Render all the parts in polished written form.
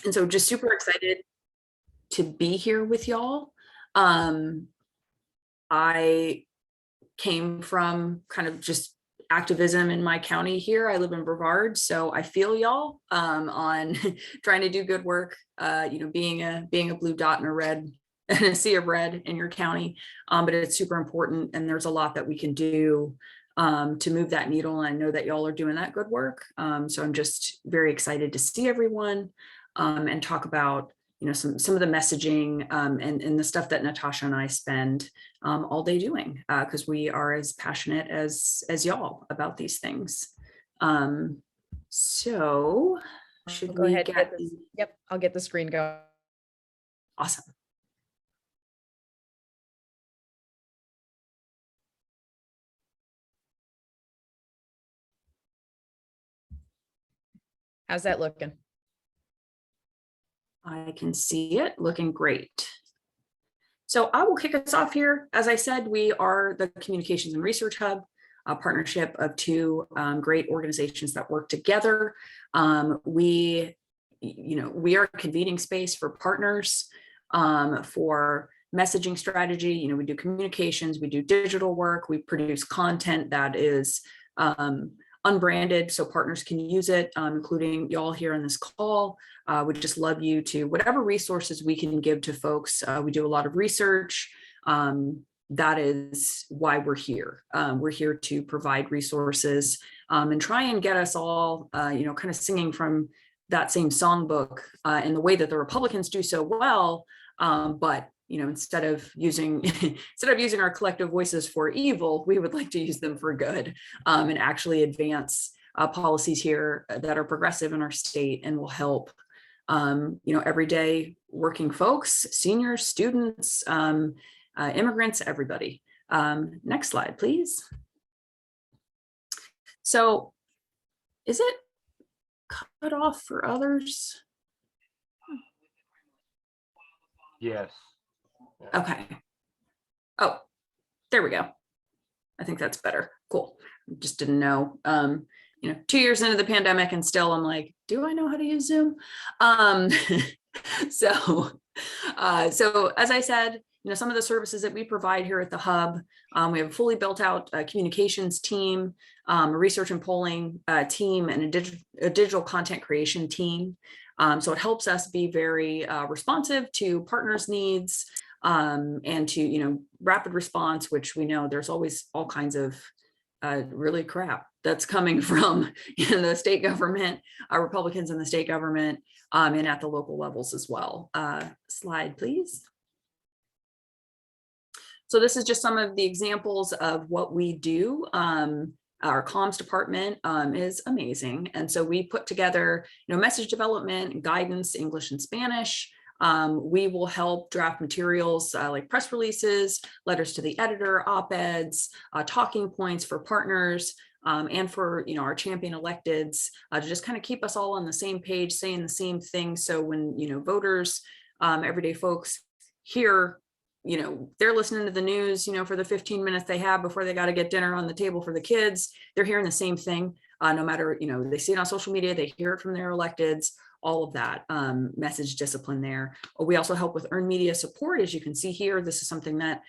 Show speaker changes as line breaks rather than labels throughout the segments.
And so just super excited to be here with y'all. I came from kind of just activism in my county here. I live in Brevard, so I feel y'all on trying to do good work. Being a blue dot in a red and a sea of red in your county, but it's super important, and there's a lot that we can do to move that needle. And I know that y'all are doing that good work. So I'm just very excited to see everyone and talk about some of the messaging and the stuff that Natasha and I spend all day doing, because we are as passionate as y'all about these things. So should
Go
we
ahead,
get
this? Yep, I'll get the screen going.
Awesome.
How's that looking?
I can see it looking great. So I will kick us off here. As I said, we are the Communications and Research Hub, a partnership of two great organizations that work together. We are a convening space for partners for messaging strategy. We do communications, we do digital work, we produce content that is unbranded so partners can use it, including y'all here on this call. We'd just love you to, whatever resources we can give to folks. We do a lot of research. That is why we're here. We're here to provide resources and try and get us all, kind of singing from that same songbook in the way that the Republicans do so well. But instead of using our collective voices for evil, we would like to use them for good and actually advance policies here that are progressive in our state and will help everyday working folks, seniors, students, immigrants, everybody. Next slide, please. So is it cut off for others?
Yes.
Okay. Oh, there we go. I think that's better. Cool. Just didn't know. 2 years into the pandemic and still I'm like, do I know how to use Zoom? So as I said, some of the services that we provide here at the hub, we have a fully built out communications team, a research and polling team, and a digital content creation team. So it helps us be very responsive to partners' needs and to, rapid response, which we know there's always all kinds of really crap that's coming from the state government, Republicans in the state government, and at the local levels as well. Slide, please. So this is just some of the examples of what we do. Our comms department is amazing. And so we put together, message development, guidance, English and Spanish. We will help draft materials like press releases, letters to the editor, op-eds, talking points for partners, and for our champion electeds to just kind of keep us all on the same page, saying the same thing. So when voters, everyday folks hear, they're listening to the news, for the 15 minutes they have before they got to get dinner on the table for the kids, they're hearing the same thing. No matter, they see it on social media, they hear it from their electeds, all of that message discipline there. We also help with earned media support. As you can see here, this is something that,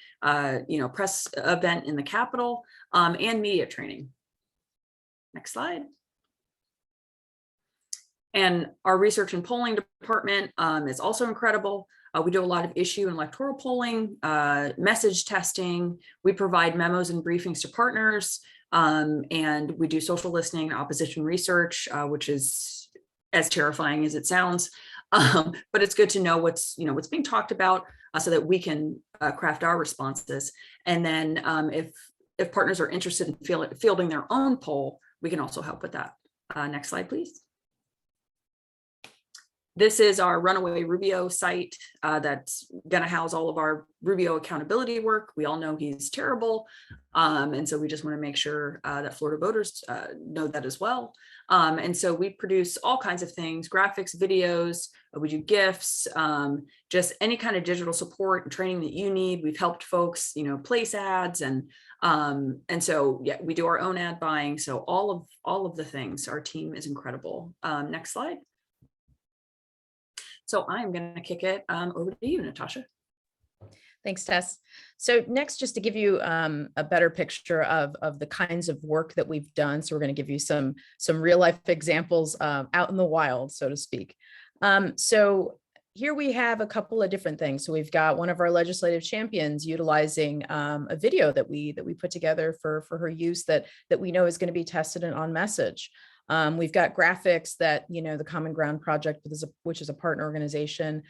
press event in the Capitol and media training. Next slide. And our research and polling department is also incredible. We do a lot of issue and electoral polling, message testing. We provide memos and briefings to partners, and we do social listening and opposition research, which is as terrifying as it sounds. But it's good to know what's being talked about so that we can craft our responses. And then if partners are interested in fielding their own poll, we can also help with that. Next slide, please. This is our Runaway Rubio site that's going to house all of our Rubio accountability work. We all know he's terrible. And so we just want to make sure that Florida voters know that as well. And so we produce all kinds of things, graphics, videos, we do GIFs, just any kind of digital support and training that you need. We've helped folks, place ads and so, yeah, we do our own ad buying. So all of the things, our team is incredible. Next slide. So I'm going to kick it over to you, Natasha.
Thanks, Tess. So next, just to give you a better picture of the kinds of work that we've done. So we're going to give you some real life examples out in the wild, so to speak. So here we have a couple of different things. So we've got one of our legislative champions utilizing a video that we put together for her use that we know is going to be tested and on message. We've got graphics that, the Common Ground Project, which is a partner organization,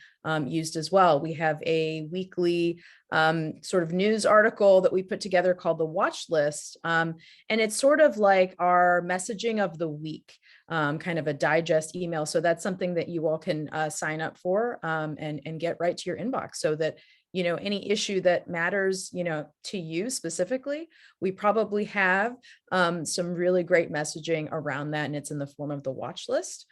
used as well. We have a weekly sort of news article that we put together called the Watch List. And it's sort of like our messaging of the week, kind of a digest email. So that's something that you all can sign up for and get right to your inbox so that any issue that matters, to you specifically, we probably have some really great messaging around that, and it's in the form of the watch list.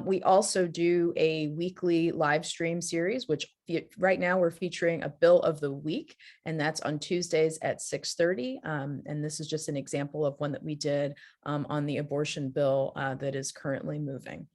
We also do a weekly live stream series, which right now we're featuring a bill of the week, and that's on Tuesdays at 6:30. And this is just an example of one that we did on the abortion bill that is currently moving.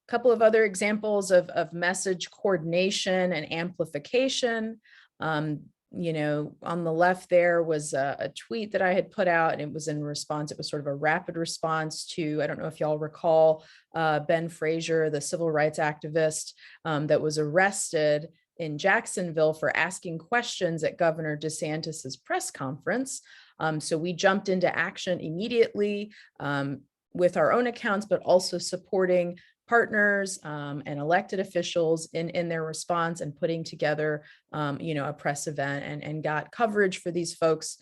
Couple of other examples of message coordination and amplification. On the left there was a tweet that I had put out, and it was in response. It was sort of a rapid response to, I don't know if y'all recall, Ben Frazier, the civil rights activist that was arrested in Jacksonville for asking questions at Governor DeSantis's press conference. So we jumped into action immediately with our own accounts, but also supporting partners and elected officials in their response and putting together, a press event and got coverage for these folks,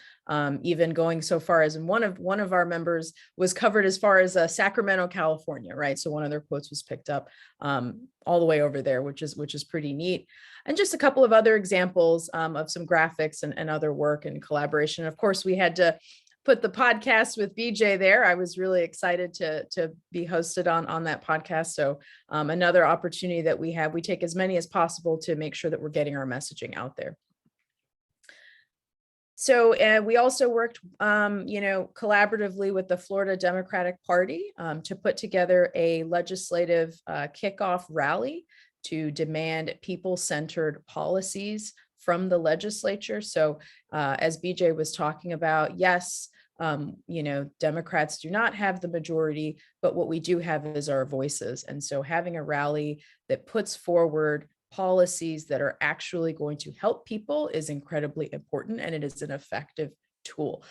even going so far as one of our members was covered as far as Sacramento, California, right? So one of their quotes was picked up all the way over there, which is pretty neat. And just a couple of other examples of some graphics and other work and collaboration. Of course, we had to put the podcast with BJ there. I was really excited to be hosted on that podcast. So another opportunity that we take as many as possible to make sure that we're getting our messaging out there. So we also worked, collaboratively with the Florida Democratic Party to put together a legislative kickoff rally to demand people-centered policies from the legislature. So as BJ was talking about, yes, Democrats do not have the majority, but what we do have is our voices. And so having a rally that puts forward policies that are actually going to help people is incredibly important, and it is an effective tool.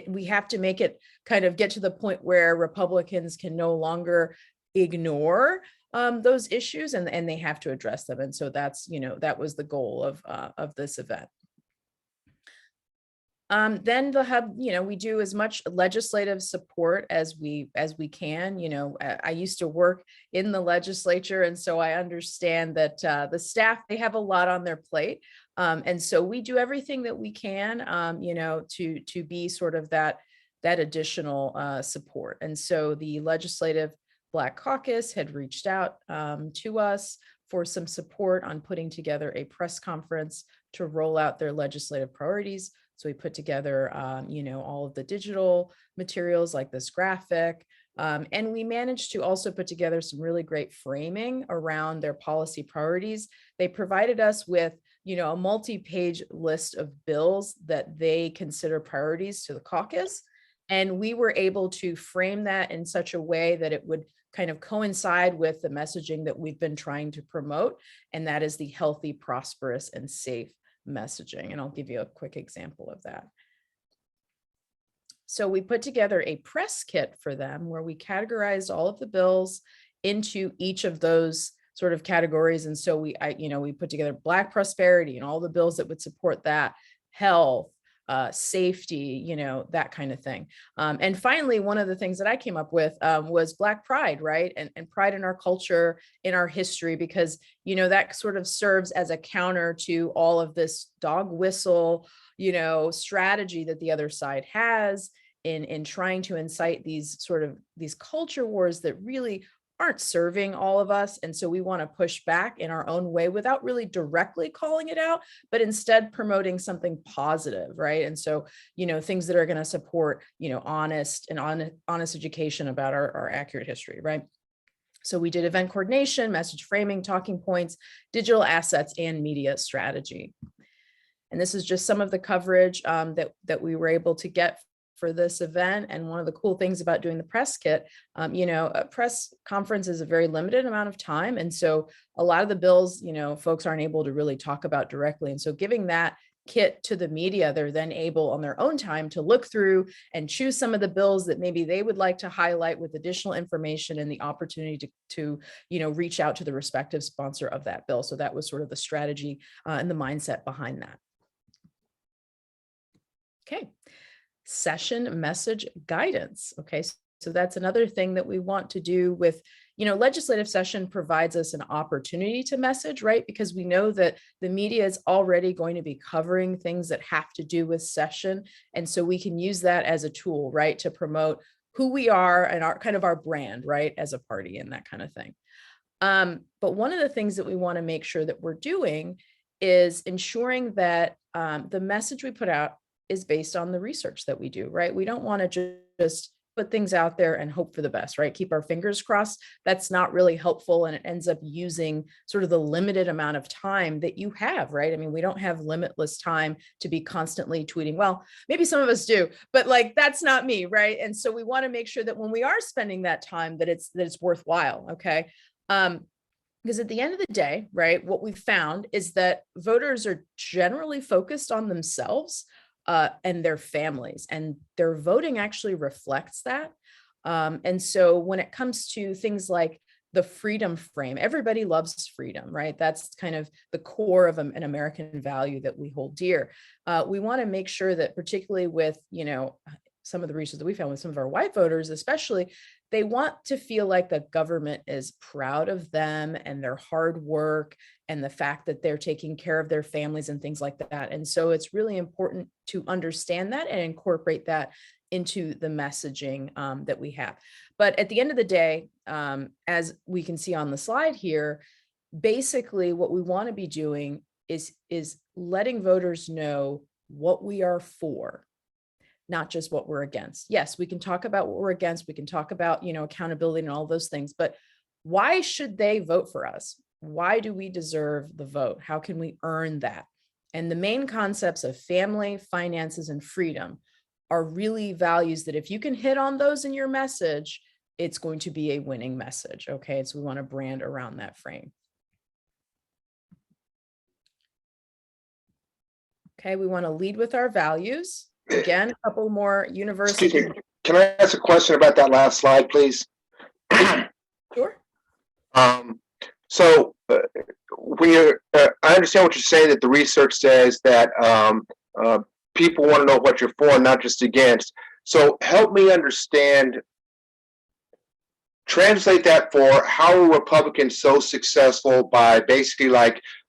We have to make it kind of get to the point where Republicans can no longer ignore those issues, and they have to address them. And so that's, that was the goal of this event. Then the hub, we do as much legislative support as we can. I used to work in the legislature, and so I understand that the staff, they have a lot on their plate. And so we do everything that we can, to be sort of that additional support. And so the Legislative Black Caucus had reached out to us for some support on putting together a press conference to roll out their legislative priorities. So we put together, all of the digital materials like this graphic, and we managed to also put together some really great framing around their policy priorities. They provided us with, a multi-page list of bills that they consider priorities to the caucus. And we were able to frame that in such a way that it would kind of coincide with the messaging that we've been trying to promote, and that is the healthy, prosperous, and safe messaging. And I'll give you a quick example of that. So we put together a press kit for them where we categorized all of the bills into each of those sort of categories. And so we put together Black prosperity and all the bills that would support that, health, safety, that kind of thing. And finally, one of the things that I came up with was Black pride, right? And pride in our culture, in our history, because, that sort of serves as a counter to all of this dog whistle, strategy that the other side has in trying to incite these culture wars that really aren't serving all of us. And so we want to push back in our own way without really directly calling it out, but instead promoting something positive, right? And so, things that are going to support, honest education about our accurate history, right? So we did event coordination, message framing, talking points, digital assets, and media strategy. And this is just some of the coverage that we were able to get for this event. And one of the cool things about doing the press kit, a press conference is a very limited amount of time. And so a lot of the bills, folks aren't able to really talk about directly. And so giving that kit to the media, they're then able on their own time to look through and choose some of the bills that maybe they would like to highlight with additional information and the opportunity to reach out to the respective sponsor of that bill. So that was sort of the strategy and the mindset behind that. Okay. Session message guidance. Okay. So that's another thing that we want to do with, legislative session provides us an opportunity to message, right? Because we know that the media is already going to be covering things that have to do with session. And so we can use that as a tool, right? To promote who we are and our kind of our brand, right? As a party and that kind of thing. But one of the things that we want to make sure that we're doing is ensuring that the message we put out is based on the research that we do, right? We don't want to just put things out there and hope for the best, right? Keep our fingers crossed. That's not really helpful. And it ends up using sort of the limited amount of time that you have, right? I mean, we don't have limitless time to be constantly tweeting. Well, maybe some of us do, but that's not me, right? And so we want to make sure that when we are spending that time, that it's worthwhile, okay? Because at the end of the day, right, what we've found is that voters are generally focused on themselves and their families, and their voting actually reflects that. And so when it comes to things like the freedom frame, everybody loves freedom, right? That's kind of the core of an American value that we hold dear. We want to make sure that, particularly with, some of the research that we found with some of our white voters, especially, they want to feel like the government is proud of them and their hard work and the fact that they're taking care of their families and things like that. And so it's really important to understand that and incorporate that into the messaging that we have. But at the end of the day, as we can see on the slide here, basically what we want to be doing is letting voters know what we are for, not just what we're against. Yes, we can talk about what we're against. We can talk about, accountability and all those things, but why should they vote for us? Why do we deserve the vote? How can we earn that? And the main concepts of family, finances, and freedom are really values that if you can hit on those in your message, it's going to be a winning message. Okay. So we want to brand around that frame. Okay. We want to lead with our values. Again, a couple more universal.
Excuse me. Can I ask a question about that last slide, please?
Sure.
So when you're, I understand what you're saying, that the research says that people want to know what you're for, not just against. So help me understand, translate that for how are Republicans so successful by basically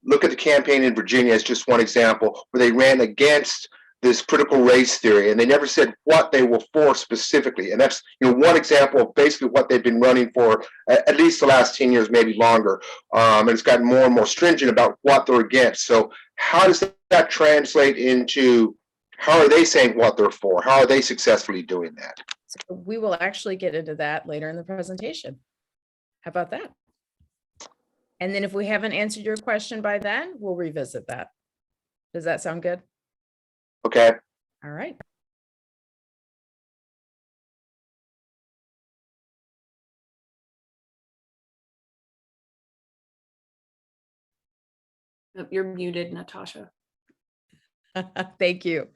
look at the campaign in Virginia as just one example, where they ran against this critical race theory, and they never said what they were for specifically. And that's one example of basically what they've been running for at least the last 10 years, maybe longer. And it's gotten more and more stringent about what they're against. So how does that translate into, how are they saying what they're for? How are they successfully doing that?
So we will actually get into that later in the presentation. How about that? And then if we haven't answered your question by then, we'll revisit that. Does that sound good?
Okay.
All right.
You're muted, Natasha.
Thank you.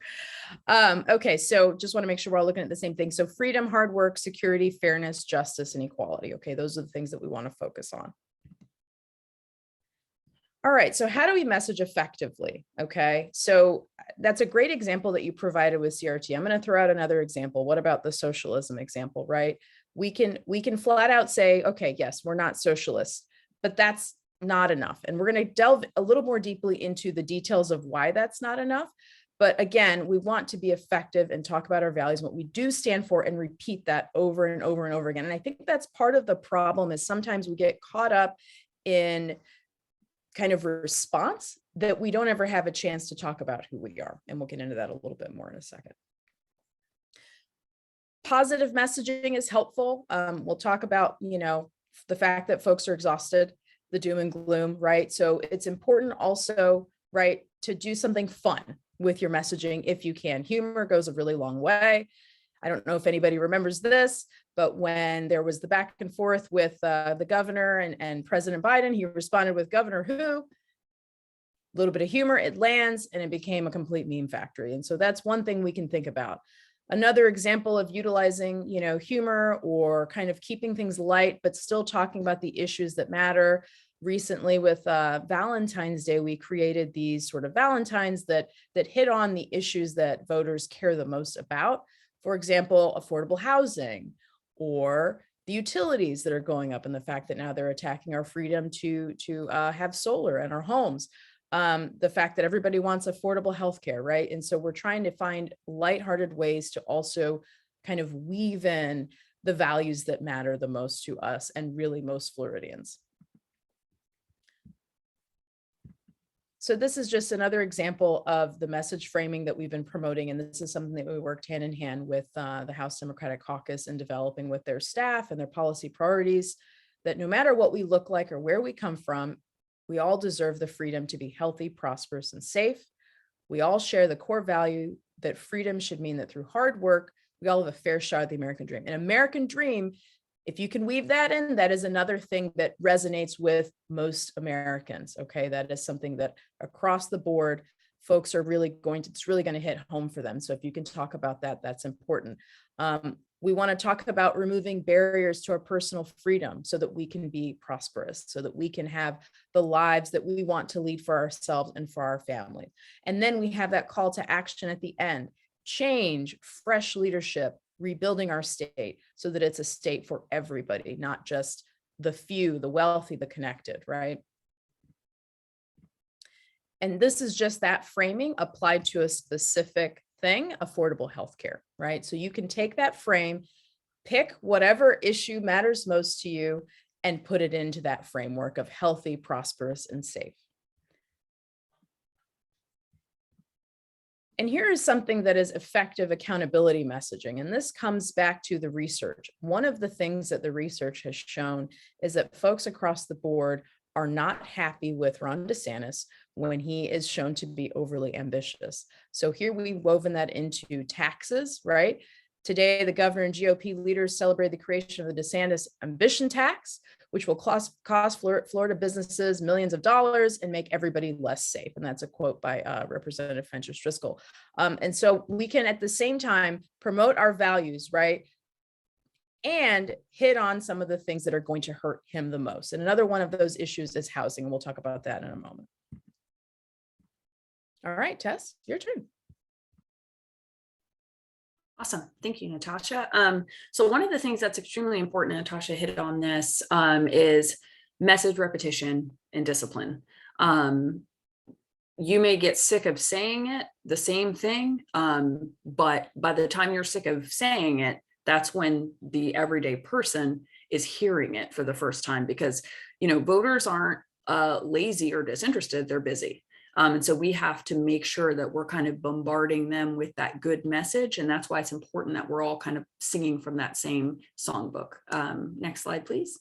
Okay, so just want to make sure we're all looking at the same thing. So freedom, hard work, security, fairness, justice, and equality. Okay, those are the things that we want to focus on. All right, so how do we message effectively? Okay, so that's a great example that you provided with CRT. I'm going to throw out another example. What about the socialism example, right? We can flat out say, okay, yes, we're not socialists, but that's not enough. And we're going to delve a little more deeply into the details of why that's not enough. But again, we want to be effective and talk about our values, what we do stand for, and repeat that over and over and over again. And I think that's part of the problem, is sometimes we get caught up in kind of response that we don't ever have a chance to talk about who we are. And we'll get into that a little bit more in a second. Positive messaging is helpful. We'll talk about, the fact that folks are exhausted, the doom and gloom, right? So it's important also, right, to do something fun with your messaging if you can. Humor goes a really long way. I don't know if anybody remembers this, but when there was the back and forth with the governor and President Biden, he responded with Governor who? A little bit of humor, it lands, and it became a complete meme factory. And so that's one thing we can think about. Another example of utilizing, humor or kind of keeping things light, but still talking about the issues that matter. Recently with Valentine's Day, we created these sort of Valentines that hit on the issues that voters care the most about. For example, affordable housing, or the utilities that are going up, and the fact that now they're attacking our freedom to have solar in our homes. The fact that everybody wants affordable healthcare, right? And so we're trying to find lighthearted ways to also kind of weave in the values that matter the most to us and really most Floridians. So this is just another example of the message framing that we've been promoting. And this is something that we worked hand in hand with the House Democratic Caucus in developing with their staff and their policy priorities, that no matter what we look like or where we come from, we all deserve the freedom to be healthy, prosperous, and safe. We all share the core value that freedom should mean that through hard work, we all have a fair shot at the American dream. An American dream, if you can weave that in, that is another thing that resonates with most Americans, okay? That is something that across the board, folks are really it's really going to hit home for them. So if you can talk about that, that's important. We want to talk about removing barriers to our personal freedom so that we can be prosperous, so that we can have the lives that we want to lead for ourselves and for our family. And then we have that call to action at the end: change, fresh leadership, rebuilding our state so that it's a state for everybody, not just the few, the wealthy, the connected, right? And this is just that framing applied to a specific thing, affordable healthcare, right? So you can take that frame, pick whatever issue matters most to you, and put it into that framework of healthy, prosperous, and safe. And here is something that is effective accountability messaging. And this comes back to the research. One of the things that the research has shown is that folks across the board are not happy with Ron DeSantis when he is shown to be overly ambitious. So here we've woven that into taxes, right? Today, the governor and GOP leaders celebrate the creation of the DeSantis ambition tax, which will cost Florida businesses millions of dollars and make everybody less safe. And that's a quote by Representative Fentress Driscoll. And so we can at the same time promote our values, right? And hit on some of the things that are going to hurt him the most. And another one of those issues is housing. And we'll talk about that in a moment. All right, Tess, your turn.
Awesome. Thank you, Natasha. So one of the things that's extremely important, Natasha hit on this, is message repetition and discipline. You may get sick of saying it, the same thing, but by the time you're sick of saying it, that's when the everyday person is hearing it for the first time, because, voters aren't lazy or disinterested, they're busy. And so we have to make sure that we're kind of bombarding them with that good message. And that's why it's important that we're all kind of singing from that same songbook. Next slide, please.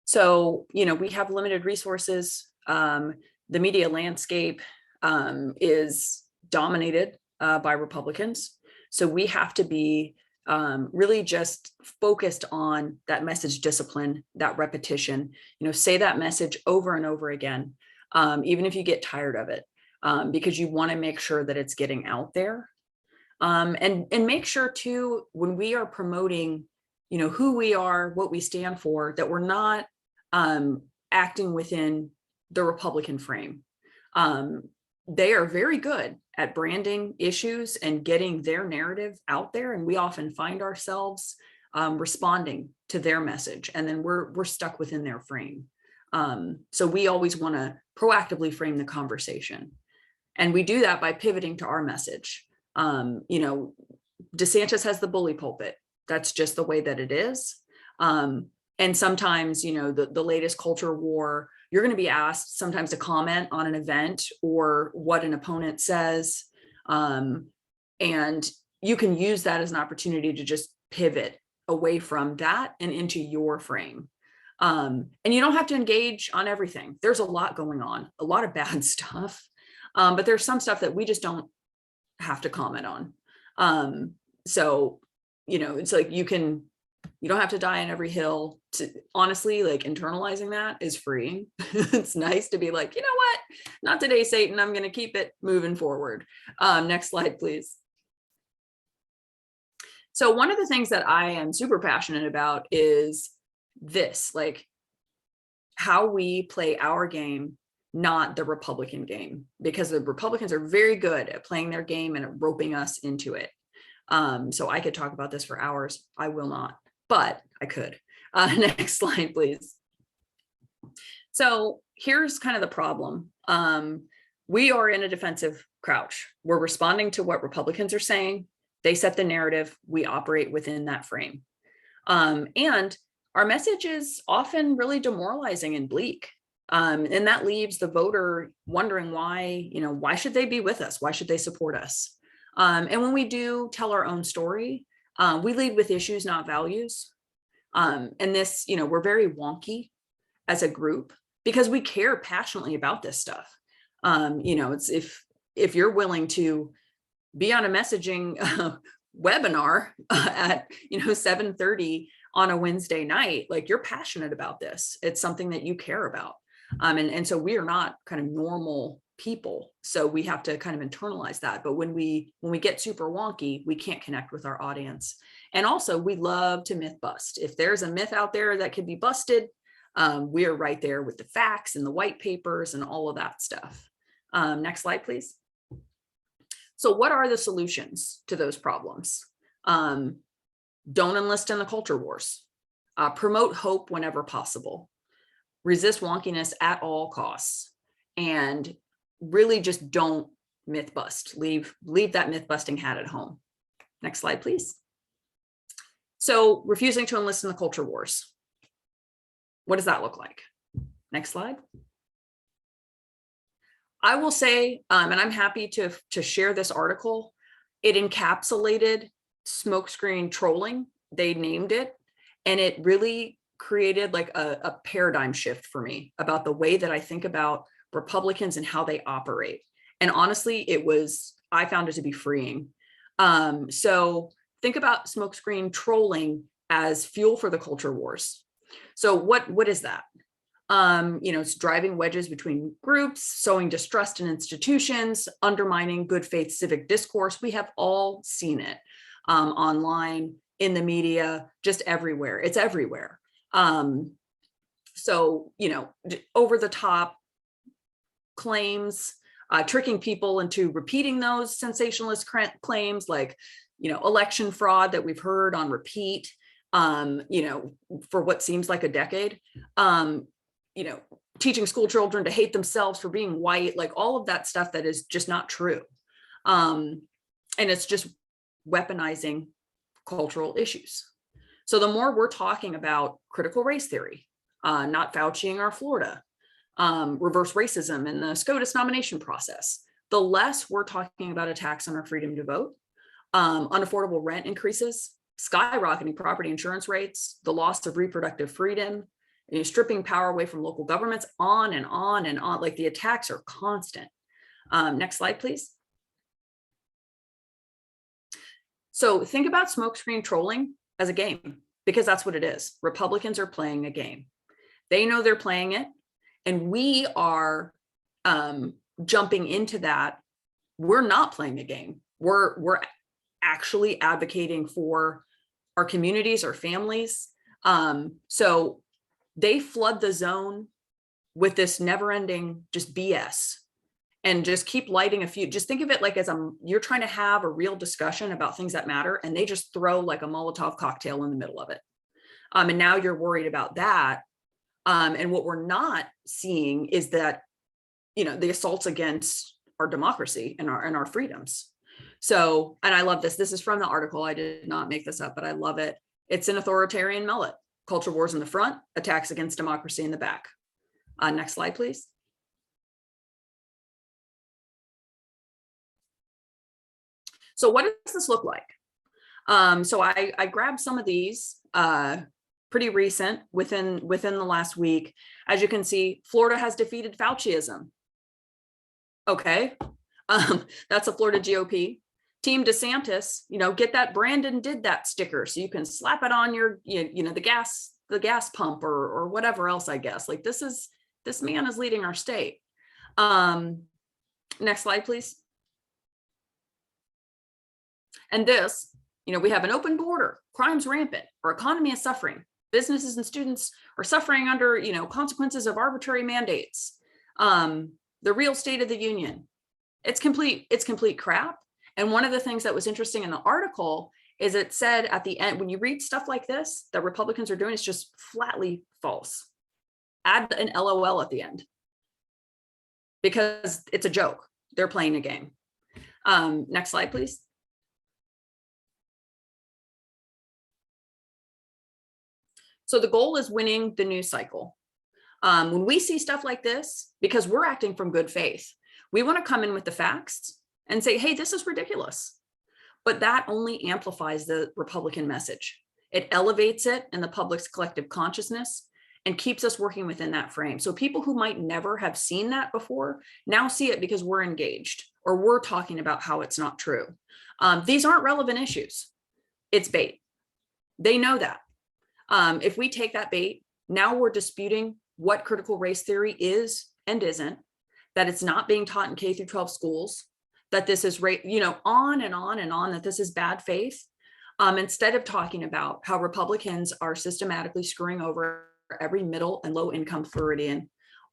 So, we have limited resources. The media landscape is dominated by Republicans. So we have to be really just focused on that message discipline, that repetition, say that message over and over again. Even if you get tired of it, because you want to make sure that it's getting out there, and make sure too, when we are promoting, who we are, what we stand for, that we're not acting within the Republican frame. They are very good at branding issues and getting their narrative out there, and we often find ourselves responding to their message, and then we're stuck within their frame. So we always want to proactively frame the conversation. And we do that by pivoting to our message. DeSantis has the bully pulpit. That's just the way that it is. And sometimes, the latest culture war, you're going to be asked sometimes to comment on an event or what an opponent says. And you can use that as an opportunity to just pivot away from that and into your frame. And you don't have to engage on everything. There's a lot going on, a lot of bad stuff. But there's some stuff that we just don't have to comment on. So, it's like you don't have to die on every hill. Honestly, like internalizing that is freeing. It's nice to be like, you know what? Not today, Satan. I'm going to keep it moving forward. Next slide, please. So one of the things that I am super passionate about is this, like how we play our game, not the Republican game, because the Republicans are very good at playing their game and roping us into it. So I could talk about this for hours. I will not, but I could. Next slide, please. So here's kind of the problem. We are in a defensive crouch. We're responding to what Republicans are saying. They set the narrative. We operate within that frame. And our message is often really demoralizing and bleak. And that leaves the voter wondering why should they be with us? Why should they support us? And when we do tell our own story, we lead with issues, not values. And this, we're very wonky as a group because we care passionately about this stuff. It's if you're willing to be on a messaging webinar at 7:30 on a Wednesday night, like you're passionate about this. It's something that you care about. And so we are not kind of normal people. So we have to kind of internalize that. But when we get super wonky, we can't connect with our audience. And also we love to myth bust. If there's a myth out there that could be busted, we are right there with the facts and the white papers and all of that stuff. Next slide, please. So what are the solutions to those problems? Don't enlist in the culture wars. Promote hope whenever possible. Resist wonkiness at all costs. And really just don't myth bust. Leave that myth busting hat at home. Next slide, please. So refusing to enlist in the culture wars. What does that look like? Next slide. I will say, and I'm happy to share this article, it encapsulated smokescreen trolling. They named it, and it really created like a paradigm shift for me about the way that I think about Republicans and how they operate. And honestly, I found it to be freeing. So think about smokescreen trolling as fuel for the culture wars. So what is that? It's driving wedges between groups, sowing distrust in institutions, undermining good faith civic discourse. We have all seen it online, in the media, just everywhere. It's everywhere. So, over the top claims, tricking people into repeating those sensationalist claims like, election fraud that we've heard on repeat, for what seems like a decade. Teaching school children to hate themselves for being white, like all of that stuff that is just not true. And it's just weaponizing cultural issues. So the more we're talking about critical race theory, not Fauciing our Florida, reverse racism and the SCOTUS nomination process, the less we're talking about attacks on our freedom to vote, unaffordable rent increases, skyrocketing property insurance rates, the loss of reproductive freedom, stripping power away from local governments, on and on and on. Like the attacks are constant. Next slide, please. So think about smokescreen trolling as a game, because that's what it is. Republicans are playing a game. They know they're playing it, and we are jumping into that. We're not playing a game. We're actually advocating for our communities, our families. So they flood the zone with this never-ending just BS and just keep lighting a few. Just think of it like you're trying to have a real discussion about things that matter, and they just throw like a Molotov cocktail in the middle of it. And now you're worried about that. And what we're not seeing is that, the assaults against our democracy and our freedoms. So, and I love this. This is from the article. I did not make this up, but I love it. It's an authoritarian mullet. Culture wars in the front, attacks against democracy in the back. Next slide, please. So what does this look like? So I grabbed some of these, pretty recent within the last week. As you can see, Florida has defeated Fauciism. Okay. That's a Florida GOP. Team DeSantis, get that Brandon did that sticker so you can slap it on your, the gas pump or whatever else, I guess. Like this man is leading our state. Next slide, please. And this, we have an open border, crime's rampant, our economy is suffering. Businesses and students are suffering under, consequences of arbitrary mandates. The real state of the union. It's complete crap. And one of the things that was interesting in the article is it said at the end, when you read stuff like this, that Republicans are doing, it's just flatly false. Add an LOL at the end because it's a joke. They're playing a game. Next slide, please. So the goal is winning the news cycle. When we see stuff like this, because we're acting from good faith, we want to come in with the facts and say, hey, this is ridiculous. But that only amplifies the Republican message. It elevates it in the public's collective consciousness and keeps us working within that frame. So people who might never have seen that before now see it because we're engaged or we're talking about how it's not true. These aren't relevant issues. It's bait. They know that. If we take that bait, now we're disputing what critical race theory is and isn't, that it's not being taught in K through 12 schools, that this is, on and on and on, that this is bad faith. Instead of talking about how Republicans are systematically screwing over every middle and low income Floridian,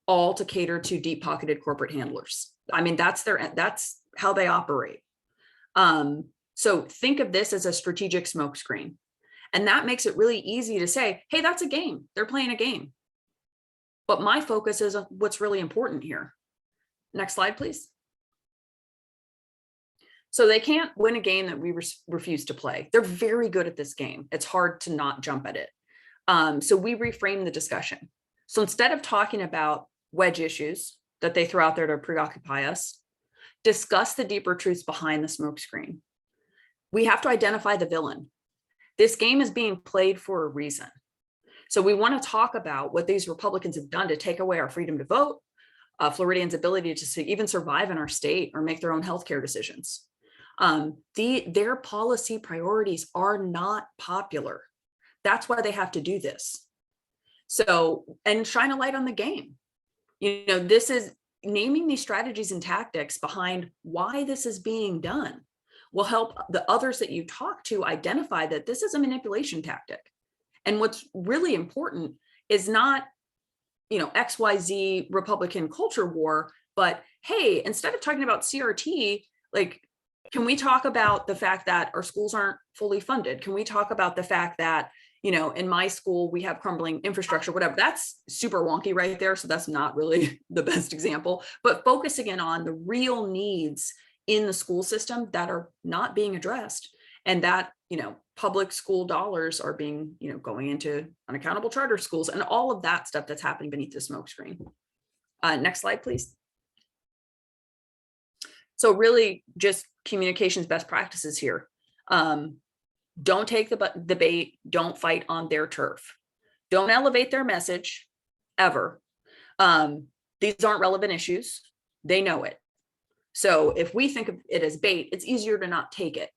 all to cater to deep pocketed corporate handlers. I mean, that's how they operate. So think of this as a strategic smokescreen. And that makes it really easy to say, hey, that's a game. They're playing a game. But my focus is what's really important here. Next slide, please. So they can't win a game that we refuse to play. They're very good at this game. It's hard to not jump at it. So we reframe the discussion. So instead of talking about wedge issues that they throw out there to preoccupy us, discuss the deeper truths behind the smokescreen. We have to identify the villain. This game is being played for a reason. So we want to talk about what these Republicans have done to take away our freedom to vote, Floridians' ability to even survive in our state or make their own healthcare decisions. Their policy priorities are not popular. That's why they have to do this. So, and shine a light on the game. This is naming these strategies and tactics behind why this is being done will help the others that you talk to identify that this is a manipulation tactic. And what's really important is not, XYZ Republican culture war, but hey, instead of talking about CRT, like, can we talk about the fact that our schools aren't fully funded? Can we talk about the fact that, in my school, we have crumbling infrastructure, whatever? That's super wonky right there. So that's not really the best example, but focusing in on the real needs in the school system that are not being addressed, and that, public school dollars are being, going into unaccountable charter schools and all of that stuff that's happening beneath the smokescreen. Next slide, please. So really just communications best practices here. Don't take the bait, don't fight on their turf. Don't elevate their message ever. These aren't relevant issues. They know it. So if we think of it as bait, it's easier to not take it.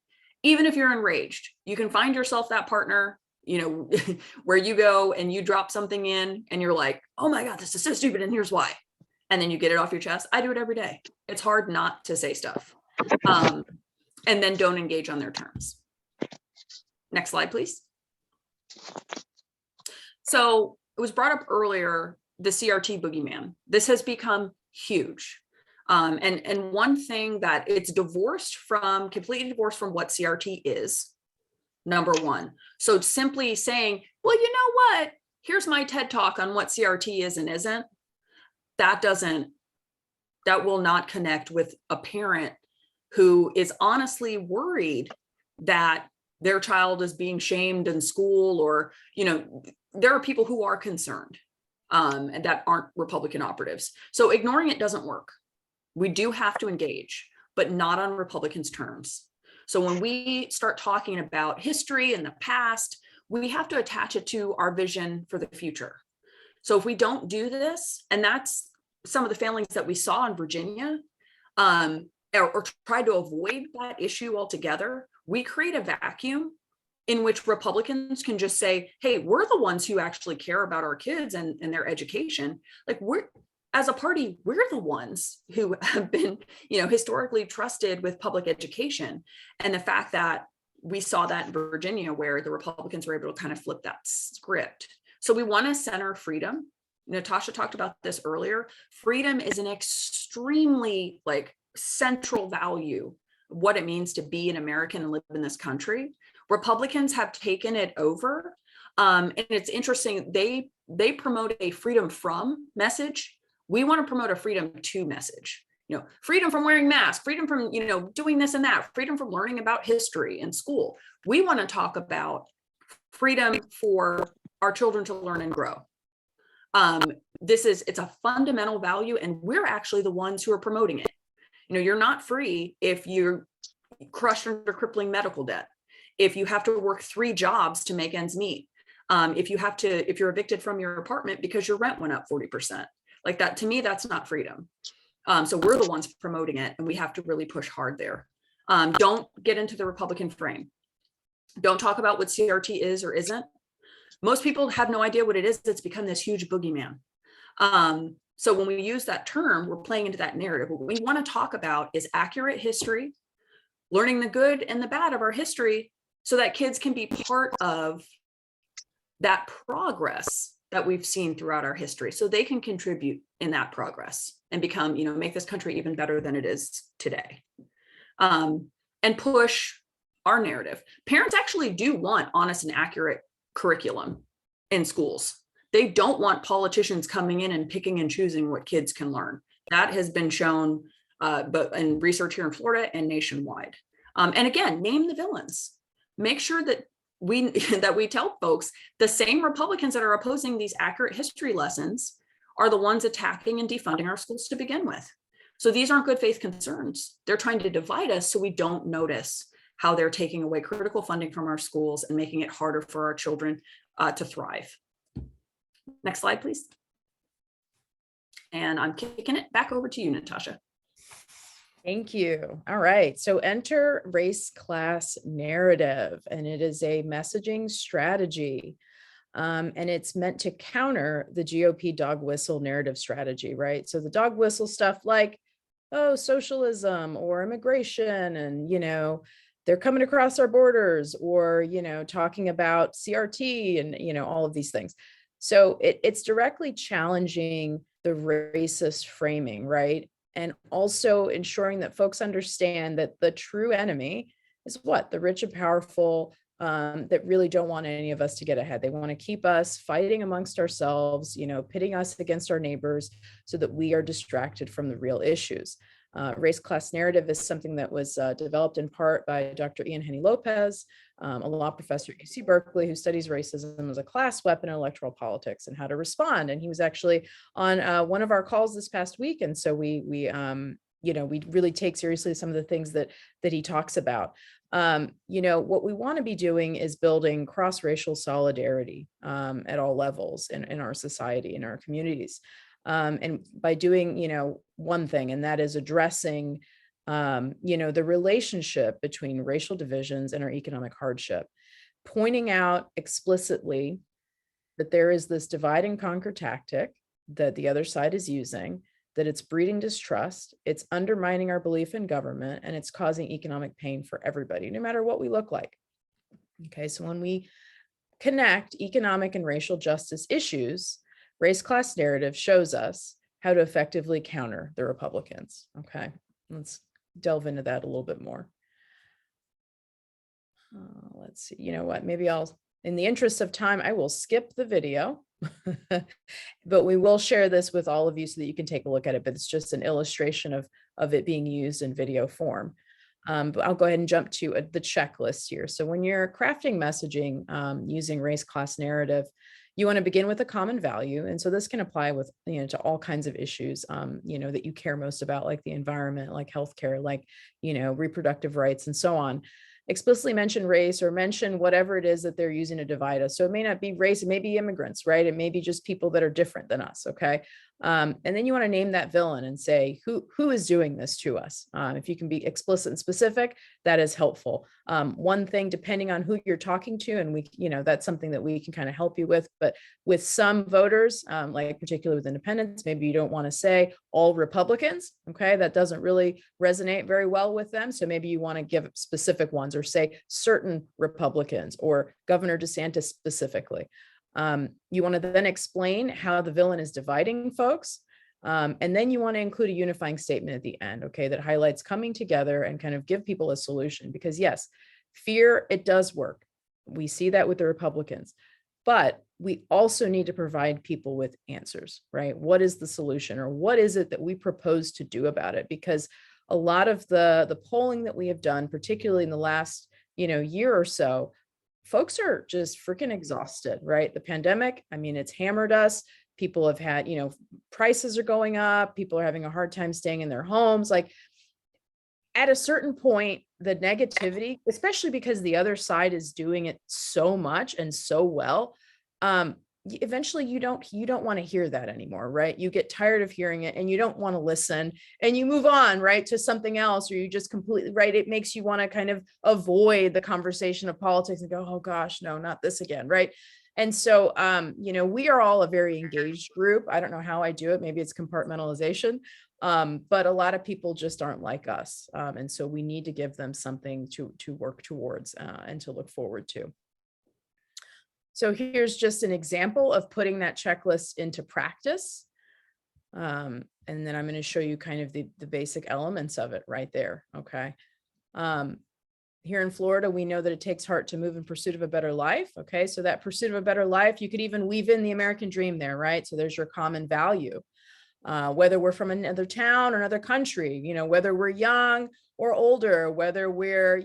Even if you're enraged, you can find yourself that partner, where you go and you drop something in and you're like, oh my God, this is so stupid. And here's why. And then you get it off your chest. I do it every day. It's hard not to say stuff. And then don't engage on their terms. Next slide, please. So it was brought up earlier, the CRT boogeyman. This has become huge. And one thing that it's completely divorced from what CRT is, number one. So simply saying, well, you know what? Here's my TED talk on what CRT is and isn't. That will not connect with a parent who is honestly worried that their child is being shamed in school, or, there are people who are concerned and that aren't Republican operatives. So ignoring it doesn't work. We do have to engage, but not on Republicans' terms. So when we start talking about history and the past, we have to attach it to our vision for the future. So if we don't do this, and that's some of the failings that we saw in Virginia, or tried to avoid that issue altogether, we create a vacuum in which Republicans can just say, hey, we're the ones who actually care about our kids and their education. Like, we're, as a party, we're the ones who have been, historically trusted with public education. And the fact that we saw that in Virginia, where the Republicans were able to kind of flip that script. So we want to center freedom. Natasha talked about this earlier. Freedom is an extremely central value, what it means to be an American and live in this country. Republicans have taken it over. And it's interesting, they promote a freedom from message. We want to promote a freedom to message. Freedom from wearing masks, freedom from, doing this and that, freedom from learning about history in school. We want to talk about freedom for our children to learn and grow. It's a fundamental value, and we're actually the ones who are promoting it. You're not free if you're crushed under crippling medical debt, if you have to work 3 jobs to make ends meet, if you're evicted from your apartment because your rent went up 40%. Like that, to me, that's not freedom. So we're the ones promoting it, and we have to really push hard there. Don't get into the Republican frame. Don't talk about what CRT is or isn't. Most people have no idea what it is. It's become this huge boogeyman. So when we use that term, we're playing into that narrative. What we want to talk about is accurate history, learning the good and the bad of our history, so that kids can be part of that progress that we've seen throughout our history, so they can contribute in that progress and become, make this country even better than it is today. And push our narrative. Parents actually do want honest and accurate curriculum in schools. They don't want politicians coming in and picking and choosing what kids can learn. That has been shown, but in research here in Florida and nationwide. And again, name the villains. Make sure that we tell folks the same Republicans that are opposing these accurate history lessons are the ones attacking and defunding our schools to begin with. So these aren't good faith concerns. They're trying to divide us so we don't notice how they're taking away critical funding from our schools and making it harder for our children to thrive. Next slide, please. And I'm kicking it back over to you, Natasha.
Thank you. All right. So enter race class narrative, and it is a messaging strategy. And it's meant to counter the GOP dog whistle narrative strategy, right? So the dog whistle stuff like, oh, socialism or immigration, and, they're coming across our borders, or, talking about CRT and, all of these things. So it's directly challenging the racist framing, right? And also ensuring that folks understand that the true enemy is what? The rich and powerful that really don't want any of us to get ahead. They want to keep us fighting amongst ourselves, pitting us against our neighbors so that we are distracted from the real issues. Race class narrative is something that was developed in part by Dr. Ian Henny-Lopez, a law professor at UC Berkeley who studies racism as a class weapon in electoral politics and how to respond. And he was actually on one of our calls this past week. And so we really take seriously some of the things that he talks about. What we want to be doing is building cross-racial solidarity at all levels in our society, in our communities. And by doing, one thing, and that is addressing, the relationship between racial divisions and our economic hardship, pointing out explicitly that there is this divide and conquer tactic that the other side is using, that it's breeding distrust, it's undermining our belief in government, and it's causing economic pain for everybody, no matter what we look like. Okay, so when we connect economic and racial justice issues, race class narrative shows us how to effectively counter the Republicans. Okay, let's delve into that a little bit more. Let's see, maybe in the interest of time, I will skip the video, but we will share this with all of you so that you can take a look at it, but it's just an illustration of it being used in video form. But I'll go ahead and jump to the checklist here. So when you're crafting messaging using race class narrative, You want to begin with a common value. And so this can apply with, to all kinds of issues, that you care most about, like the environment, like healthcare, like, reproductive rights and so on. Explicitly mention race or mention whatever it is that they're using to divide us. So it may not be race, it may be immigrants, right? It may be just people that are different than us. Okay. And then you want to name that villain and say, who is doing this to us? If you can be explicit and specific, that is helpful. One thing, depending on who you're talking to, and we, that's something that we can kind of help you with, but with some voters, like particularly with independents, maybe you don't want to say all Republicans. Okay. That doesn't really resonate very well with them. So maybe you want to give specific ones or say certain Republicans or Governor DeSantis specifically. You want to then explain how the villain is dividing folks. And then you want to include a unifying statement at the end, okay, that highlights coming together and kind of give people a solution. Because yes, fear, it does work. We see that with the Republicans, but we also need to provide people with answers, right? What is the solution, or what is it that we propose to do about it? Because a lot of the polling that we have done, particularly in the last, year or so, folks are just freaking exhausted, right? The pandemic, I mean, it's hammered us. People have had, prices are going up. People are having a hard time staying in their homes. Like at a certain point, the negativity, especially because the other side is doing it so much and so well, eventually you don't want to hear that anymore, right? You get tired of hearing it and you don't want to listen and you move on, right, to something else, or you just completely, right? It makes you want to kind of avoid the conversation of politics and go, oh gosh, no, not this again, right? And so, we are all a very engaged group. I don't know how I do it. Maybe it's compartmentalization, but a lot of people just aren't like us. And so we need to give them something to work towards and to look forward to. So here's just an example of putting that checklist into practice. And then I'm going to show you kind of the basic elements of it right there. Okay. Here in Florida, we know that it takes heart to move in pursuit of a better life. Okay. So that pursuit of a better life, you could even weave in the American dream there, right? So there's your common value. Whether we're from another town or another country, whether we're young or older, whether we're,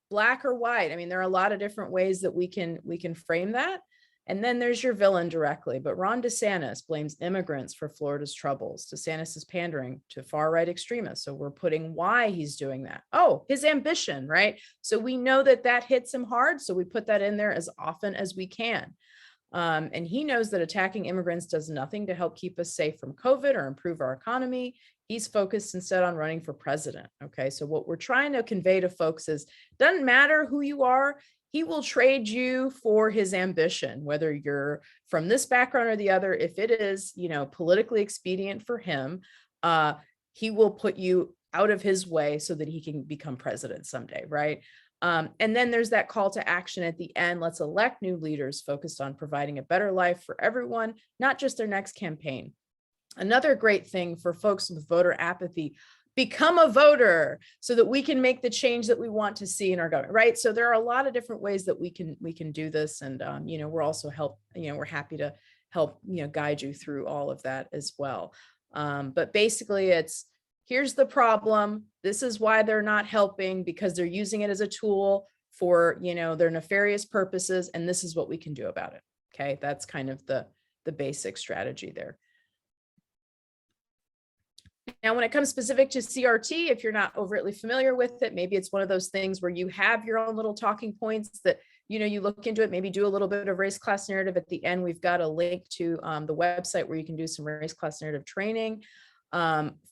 Black or white. I mean, there are a lot of different ways that we can frame that. And then there's your villain directly. But Ron DeSantis blames immigrants for Florida's troubles. DeSantis is pandering to far-right extremists. So we're putting why he's doing that. Oh, his ambition, right? So we know that hits him hard. So we put that in there as often as we can. And he knows that attacking immigrants does nothing to help keep us safe from COVID or improve our economy. He's focused instead on running for president. Okay. So what we're trying to convey to folks is, doesn't matter who you are, he will trade you for his ambition, whether you're from this background or the other. If it is, politically expedient for him, he will put you out of his way so that he can become president someday. Right. And then there's that call to action at the end. Let's elect new leaders focused on providing a better life for everyone, not just their next campaign. Another great thing for folks with voter apathy, become a voter so that we can make the change that we want to see in our government, right? So there are a lot of different ways that we can do this. And, we're also we're happy to help, guide you through all of that as well. But basically here's the problem. This is why they're not helping, because they're using it as a tool for, their nefarious purposes. And this is what we can do about it. Okay. That's kind of the basic strategy there. Now, when it comes specific to CRT, if you're not overtly familiar with it, maybe it's one of those things where you have your own little talking points that, you look into it, maybe do a little bit of race class narrative. At the end, we've got a link to the website where you can do some race class narrative training.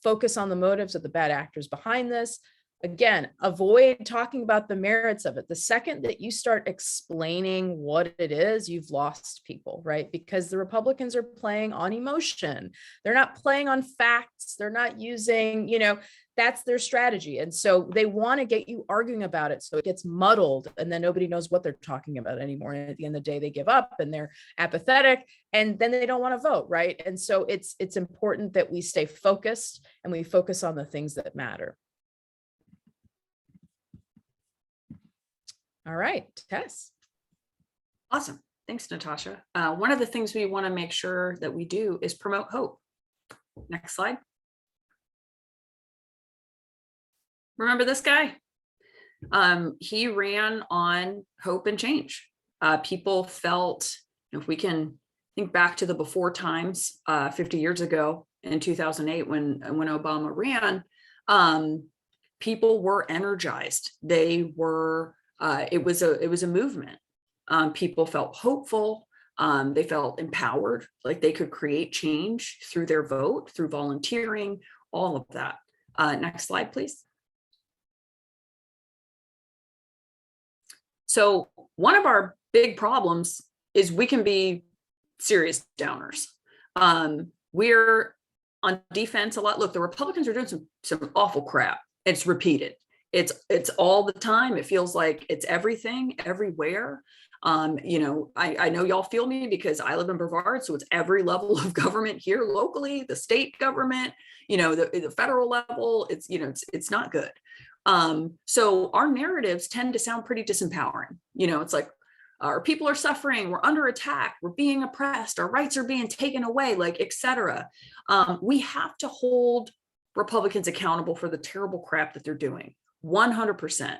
Focus on the motives of the bad actors behind this. Again, avoid talking about the merits of it. The second that you start explaining what it is, you've lost people, right? Because the Republicans are playing on emotion. They're not playing on facts. They're not using, that's their strategy. And so they want to get you arguing about it. So it gets muddled and then nobody knows what they're talking about anymore. And at the end of the day, they give up and they're apathetic and then they don't want to vote, right? And so it's important that we stay focused and we focus on the things that matter. All right, Tess.
Awesome. Thanks, Natasha. One of the things we want to make sure that we do is promote hope. Next slide. Remember this guy? He ran on hope and change. People felt If we can think back to the before times, 50 years ago in 2008, when Obama ran, people were energized. They were, it was a movement. People felt hopeful. They felt empowered, like they could create change through their vote, through volunteering, all of that. Next slide, please. So one of our big problems is we can be serious downers. We're on defense a lot. Look, the Republicans are doing some awful crap. It's repeated. It's all the time. It feels like it's everything, everywhere. You know, I know y'all feel me because I live in Brevard, so it's every level of government here locally, the state government, you know, the federal level. It's, you know, it's not good. So our narratives tend to sound pretty disempowering. You know, it's like our people are suffering, we're under attack, we're being oppressed, our rights are being taken away, like, etc. We have to hold Republicans accountable for the terrible crap that they're doing. 100%.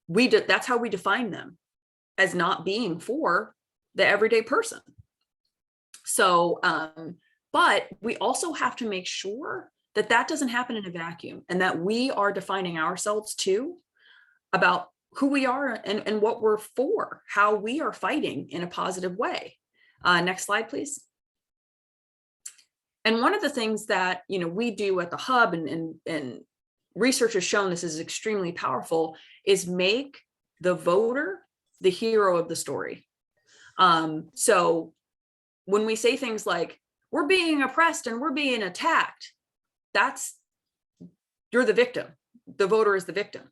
That's how we define them, as not being for the everyday person. So, but we also have to make sure that that doesn't happen in a vacuum, and that we are defining ourselves too about who we are and what we're for, how we are fighting in a positive way. Next slide, please. And one of the things that, you know, we do at the Hub, and research has shown this is extremely powerful, is make the voter the hero of the story. So when we say things like, we're being oppressed and we're being attacked, you're the victim. The voter is the victim.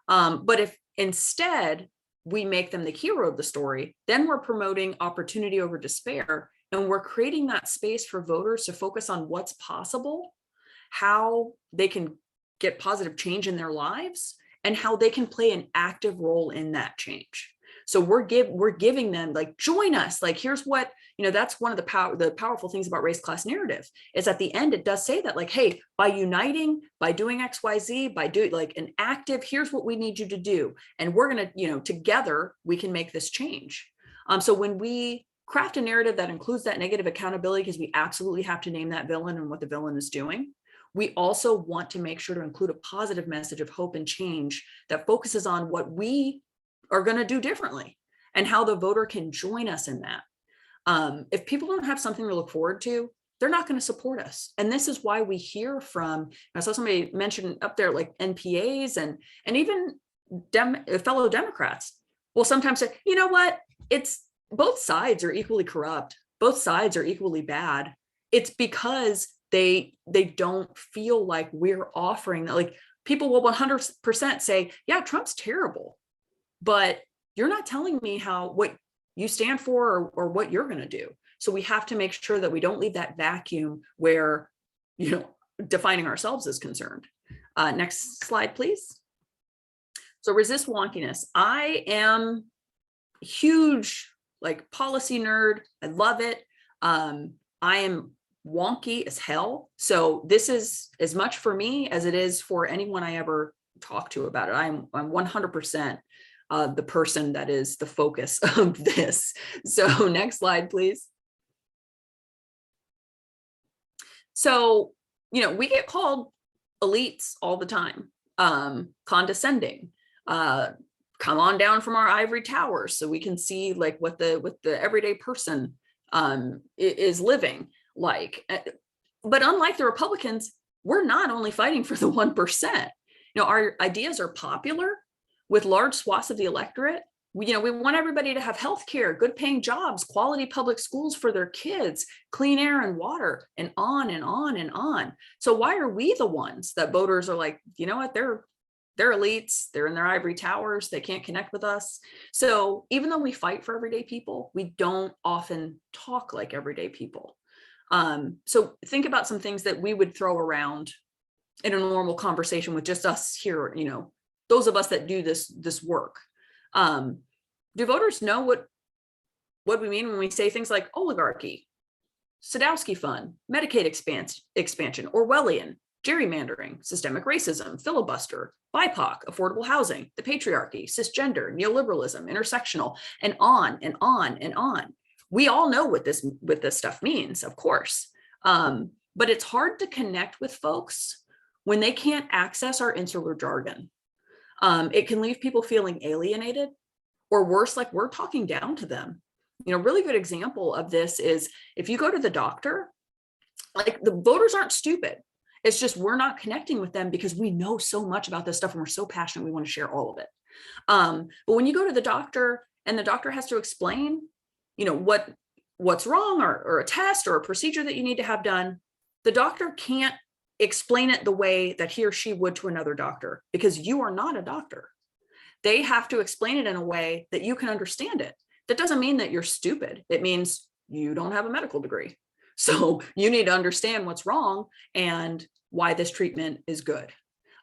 But if instead we make them the hero of the story, then we're promoting opportunity over despair, and we're creating that space for voters to focus on what's possible, how they can get positive change in their lives, and how they can play an active role in that change. So we're giving them, like, join us. Like, here's what, you know, that's one of the powerful things about race class narrative, is at the end, it does say that, like, hey, by uniting, by doing XYZ, by doing like an active, here's what we need you to do. And we're going to, you know, together we can make this change. So when we craft a narrative that includes that negative accountability, because we absolutely have to name that villain and what the villain is doing, we also want to make sure to include a positive message of hope and change that focuses on what we are going to do differently and how the voter can join us in that. If people don't have something to look forward to, they're not going to support us. And this is why we hear from, I saw somebody mention up there, like NPAs and even fellow Democrats will sometimes say, you know what, it's both sides are equally corrupt. Both sides are equally bad. It's because they don't feel like we're offering that. Like, people will 100% say, yeah, Trump's terrible, but you're not telling me what you stand for or what you're going to do. So we have to make sure that we don't leave that vacuum where, you know, defining ourselves is concerned. Next slide, please. So resist wonkiness. I am a huge, like, policy nerd. I love it. I am wonky as hell. So this is as much for me as it is for anyone I ever talk to about it. I'm 100% the person that is the focus of this. So next slide, please. So, you know, we get called elites all the time, condescending, come on down from our ivory towers so we can see, like, what the everyday person is living like. But unlike the Republicans, we're not only fighting for the 1%. You know, our ideas are popular with large swaths of the electorate. We want everybody to have health care, good paying jobs, quality public schools for their kids, clean air and water, and on and on and on. So why are we the ones that voters are like, you know what, they're elites, they're in their ivory towers, they can't connect with us. So even though we fight for everyday people, we don't often talk like everyday people. So think about some things that we would throw around in a normal conversation with just us here, you know, those of us that do this work. Do voters know what we mean when we say things like oligarchy, Sadowski fund, Medicaid expansion, Orwellian? gerrymandering, systemic racism, filibuster, BIPOC, affordable housing, the patriarchy, cisgender, neoliberalism, intersectional, and on and on and on. We all know what this stuff means, of course, but it's hard to connect with folks when they can't access our insular jargon. It can leave people feeling alienated, or worse, like we're talking down to them. You know, really good example of this is if you go to the doctor, like the voters aren't stupid. It's just we're not connecting with them because we know so much about this stuff and we're so passionate, we want to share all of it. But when you go to the doctor and the doctor has to explain, you know, what's wrong, or a test or a procedure that you need to have done, the doctor can't explain it the way that he or she would to another doctor because you are not a doctor. They have to explain it in a way that you can understand it. That doesn't mean that you're stupid. It means you don't have a medical degree. So you need to understand what's wrong and why this treatment is good.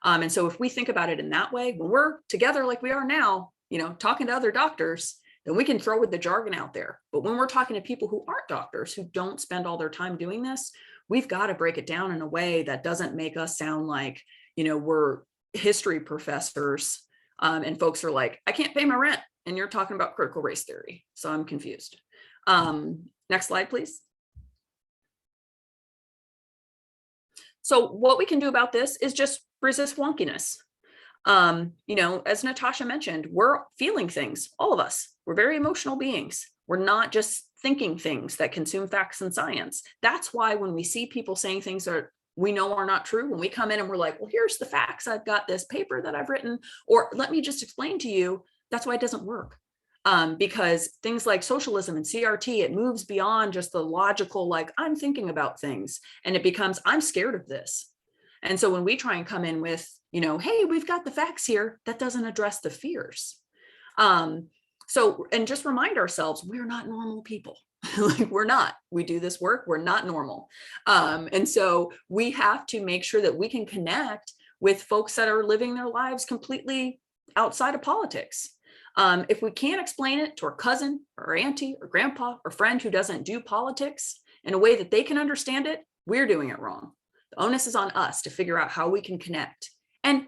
And so if we think about it in that way, when we're together like we are now, you know, talking to other doctors, then we can throw with the jargon out there. But when we're talking to people who aren't doctors, who don't spend all their time doing this, we've got to break it down in a way that doesn't make us sound like, you know, we're history professors. And folks are like, I can't pay my rent. And you're talking about critical race theory. So I'm confused. Next slide, please. So what we can do about this is just resist wonkiness. You know, as Natasha mentioned, we're feeling things, all of us. We're very emotional beings. We're not just thinking things that consume facts and science. That's why when we see people saying things that we know are not true, when we come in and we're like, well, here's the facts. I've got this paper that I've written, or let me just explain to you. That's why it doesn't work. Because things like socialism and CRT, it moves beyond just the logical, like I'm thinking about things, and it becomes, I'm scared of this. And so when we try and come in with, you know, hey, we've got the facts here, that doesn't address the fears. So, and just remind ourselves, we're not normal people. Like we're not, we do this work, we're not normal. And so we have to make sure that we can connect with folks that are living their lives completely outside of politics. If we can't explain it to our cousin or auntie or grandpa or friend who doesn't do politics in a way that they can understand it, we're doing it wrong. The onus is on us to figure out how we can connect and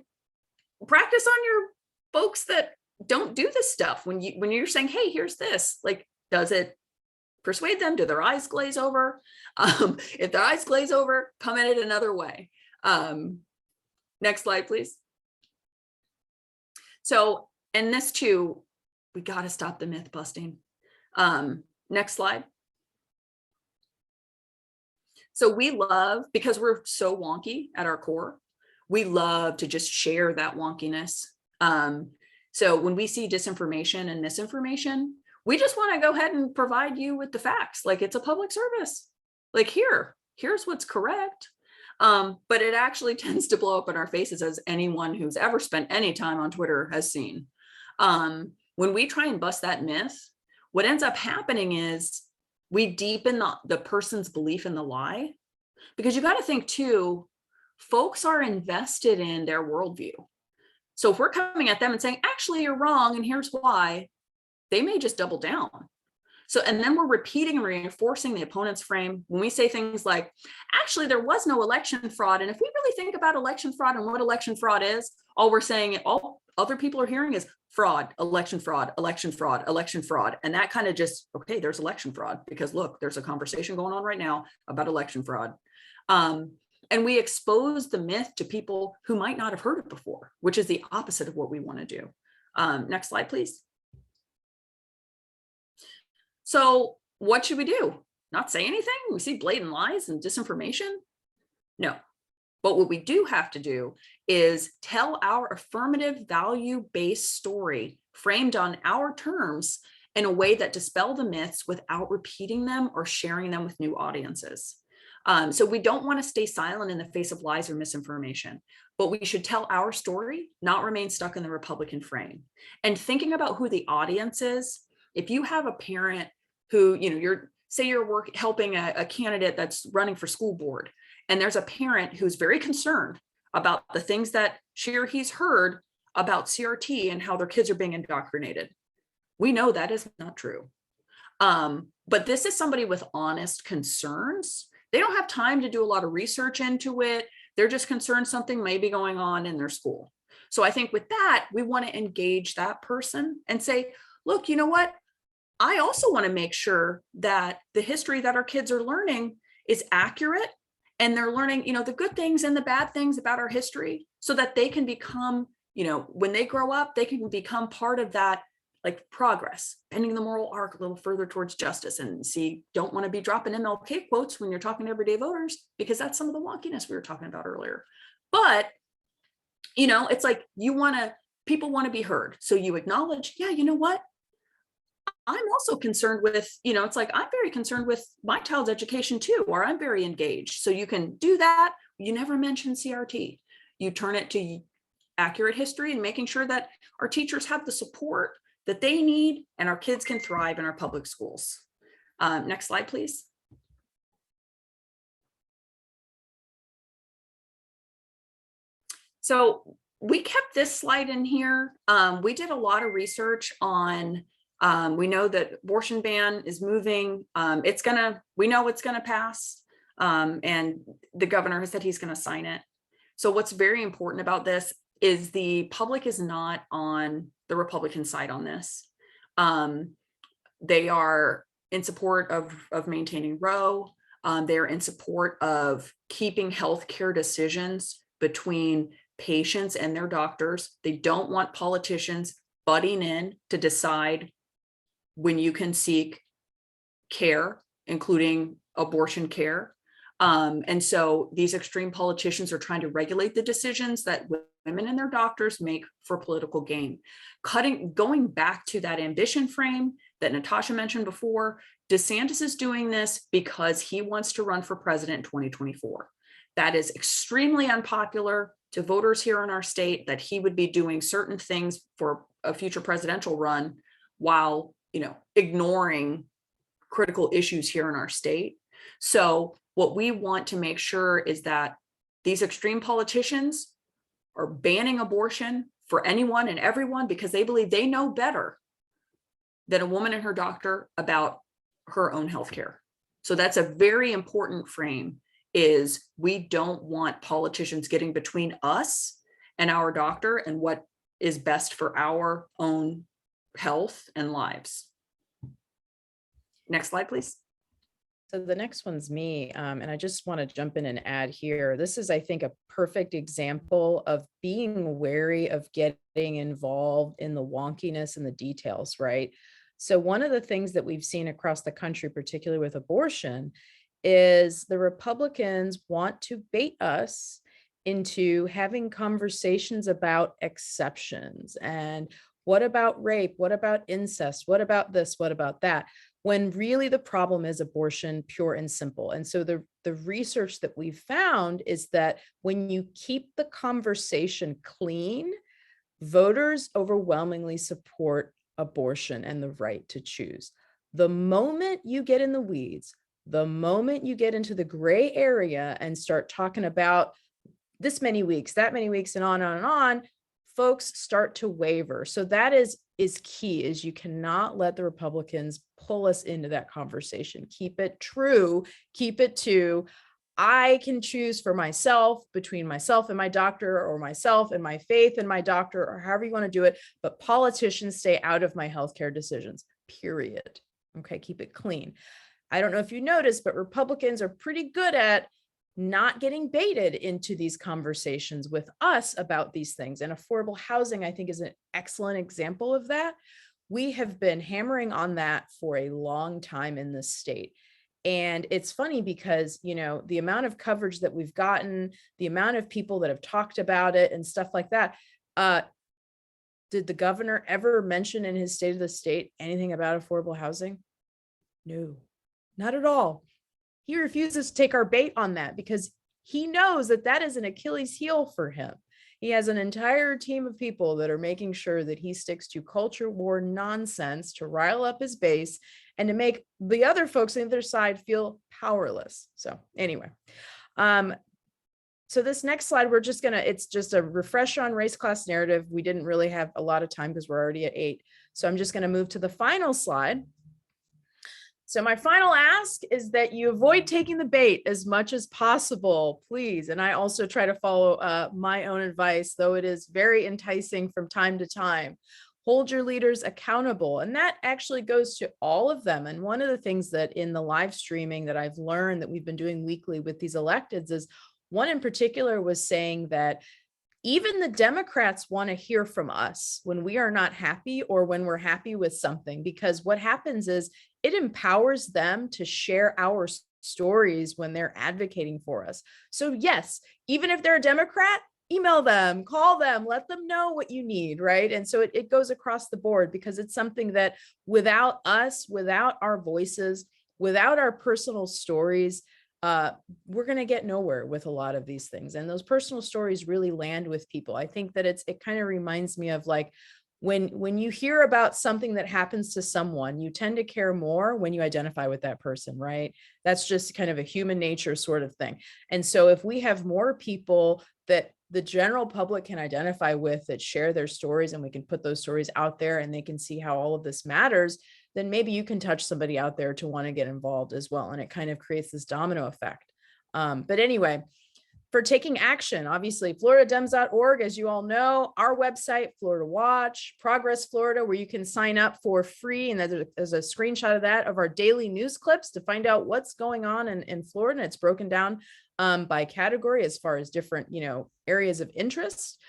practice on your folks that don't do this stuff. When you're saying, hey, here's this, like, does it persuade them? Do their eyes glaze over? If their eyes glaze over, come at it another way. Next slide, please. So, and this too, we got to stop the myth busting. Next slide. So we love, because we're so wonky at our core, we love to just share that wonkiness. So when we see disinformation and misinformation, we just want to go ahead and provide you with the facts. Like it's a public service. Like here's what's correct. But it actually tends to blow up in our faces, as anyone who's ever spent any time on Twitter has seen. When we try and bust that myth, what ends up happening is we deepen the person's belief in the lie, because you got to think too, folks are invested in their worldview. So if we're coming at them and saying, actually, you're wrong, and here's why, they may just double down. So, and then we're repeating and reinforcing the opponent's frame when we say things like, actually, there was no election fraud. And if we really think about election fraud and what election fraud is, all we're saying, all other people are hearing is fraud, election fraud, election fraud, election fraud. And that kind of just, okay, there's election fraud, because look, there's a conversation going on right now about election fraud. And we expose the myth to people who might not have heard it before, which is the opposite of what we want to do. Next slide, please. So what should we do? Not say anything? We see blatant lies and disinformation? No. But what we do have to do is tell our affirmative value-based story framed on our terms in a way that dispel the myths without repeating them or sharing them with new audiences. So we don't want to stay silent in the face of lies or misinformation, but we should tell our story, not remain stuck in the Republican frame. And thinking about who the audience is, if you have a parent who, you know, you're helping a candidate that's running for school board, and there's a parent who's very concerned about the things that she or he's heard about CRT and how their kids are being indoctrinated. We know that is not true. But this is somebody with honest concerns. They don't have time to do a lot of research into it. They're just concerned something may be going on in their school. So I think with that, we want to engage that person and say, look, you know what? I also want to make sure that the history that our kids are learning is accurate, and they're learning, the good things and the bad things about our history, so that they can become, when they grow up, they can become part of that, like, progress, bending the moral arc a little further towards justice. And don't want to be dropping MLK quotes when you're talking to everyday voters, because that's some of the wonkiness we were talking about earlier. But, it's like people want to be heard. So you acknowledge, yeah, you know what? I'm also concerned with, it's like, I'm very concerned with my child's education too, or I'm very engaged. So you can do that. You never mention CRT. You turn it to accurate history and making sure that our teachers have the support that they need and our kids can thrive in our public schools. Next slide, please. So we kept this slide in here. We did a lot of research on, we know that abortion ban is moving. We know it's gonna pass. And the governor has said he's gonna sign it. So what's very important about this is the public is not on the Republican side on this. They are in support of maintaining Roe. They're in support of keeping healthcare decisions between patients and their doctors. They don't want politicians butting in to decide when you can seek care, including abortion care. And so these extreme politicians are trying to regulate the decisions that women and their doctors make for political gain. Going back to that ambition frame that Natasha mentioned before, DeSantis is doing this because he wants to run for president in 2024. That is extremely unpopular to voters here in our state, that he would be doing certain things for a future presidential run while, ignoring critical issues here in our state. So what we want to make sure is that these extreme politicians are banning abortion for anyone and everyone because they believe they know better than a woman and her doctor about her own health care. So that's a very important frame, is we don't want politicians getting between us and our doctor and what is best for our own health and lives. Next slide, please.
So the next one's me, and I just want to jump in and add here. This is, I think, a perfect example of being wary of getting involved in the wonkiness and the details, right? So one of the things that we've seen across the country, particularly with abortion, is the Republicans want to bait us into having conversations about exceptions. And what about rape? What about incest? What about this? What about that? When really the problem is abortion, pure and simple. And so the research that we've found is that when you keep the conversation clean, voters overwhelmingly support abortion and the right to choose. The moment you get in the weeds, the moment you get into the gray area and start talking about this many weeks, that many weeks, and on, folks start to waver. So that is key, is you cannot let the Republicans pull us into that conversation. Keep it true, keep it to, I can choose for myself, between myself and my doctor, or myself and my faith and my doctor, or however you want to do it, but politicians stay out of my healthcare decisions, period. Okay, keep it clean. I don't know if you noticed, but Republicans are pretty good at not getting baited into these conversations with us about these things. And affordable housing, I think, is an excellent example of that. We have been hammering on that for a long time in this state. And it's funny because, the amount of coverage that we've gotten, the amount of people that have talked about it and stuff like that. Did the governor ever mention in his State of the State anything about affordable housing? No, not at all. He refuses to take our bait on that because he knows that that is an Achilles heel for him. He has an entire team of people that are making sure that he sticks to culture war nonsense to rile up his base and to make the other folks on the other side feel powerless. So anyway, so this next slide, it's just a refresher on race class narrative. We didn't really have a lot of time because we're already at 8. So I'm just going to move to the final slide. So my final ask is that you avoid taking the bait as much as possible, please. And I also try to follow my own advice, though it is very enticing from time to time. Hold your leaders accountable. And that actually goes to all of them. And one of the things that in the live streaming that I've learned that we've been doing weekly with these electeds is one in particular was saying that even the Democrats want to hear from us when we are not happy or when we're happy with something, because what happens is it empowers them to share our stories when they're advocating for us. So yes, even if they're a Democrat, email them, call them, let them know what you need, right? And so it goes across the board, because it's something that without us, without our voices, without our personal stories, we're going to get nowhere with a lot of these things. And those personal stories really land with people. I think that it kind of reminds me of like when you hear about something that happens to someone, you tend to care more when you identify with that person, right? That's just kind of a human nature sort of thing. And so if we have more people that the general public can identify with, that share their stories, and we can put those stories out there and they can see how all of this matters, then maybe you can touch somebody out there to want to get involved as well. And it kind of creates this domino effect. But anyway, for taking action, obviously, floridadems.org, as you all know, our website, Florida Watch, Progress Florida, where you can sign up for free. And there's a screenshot of that, of our daily news clips to find out what's going on in Florida. And it's broken down by category as far as different, areas of interest.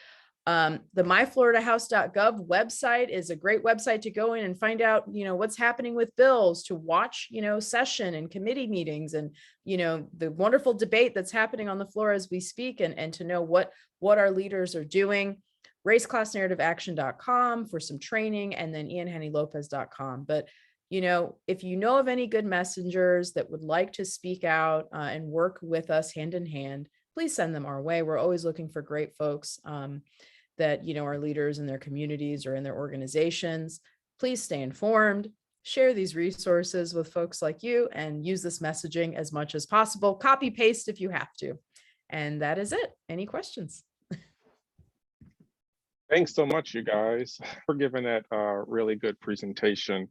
The myfloridahouse.gov website is a great website to go in and find out, what's happening with bills, to watch, session and committee meetings, and, the wonderful debate that's happening on the floor as we speak, and to know what our leaders are doing. raceclassnarrativeaction.com for some training, and then ianhennylopez.com. But, if you know of any good messengers that would like to speak out and work with us hand in hand, please send them our way. We're always looking for great folks that, are leaders in their communities or in their organizations. Please stay informed, share these resources with folks like you, and use this messaging as much as possible. Copy paste if you have to. And that is it. Any questions?
Thanks so much, you guys, for giving that really good presentation.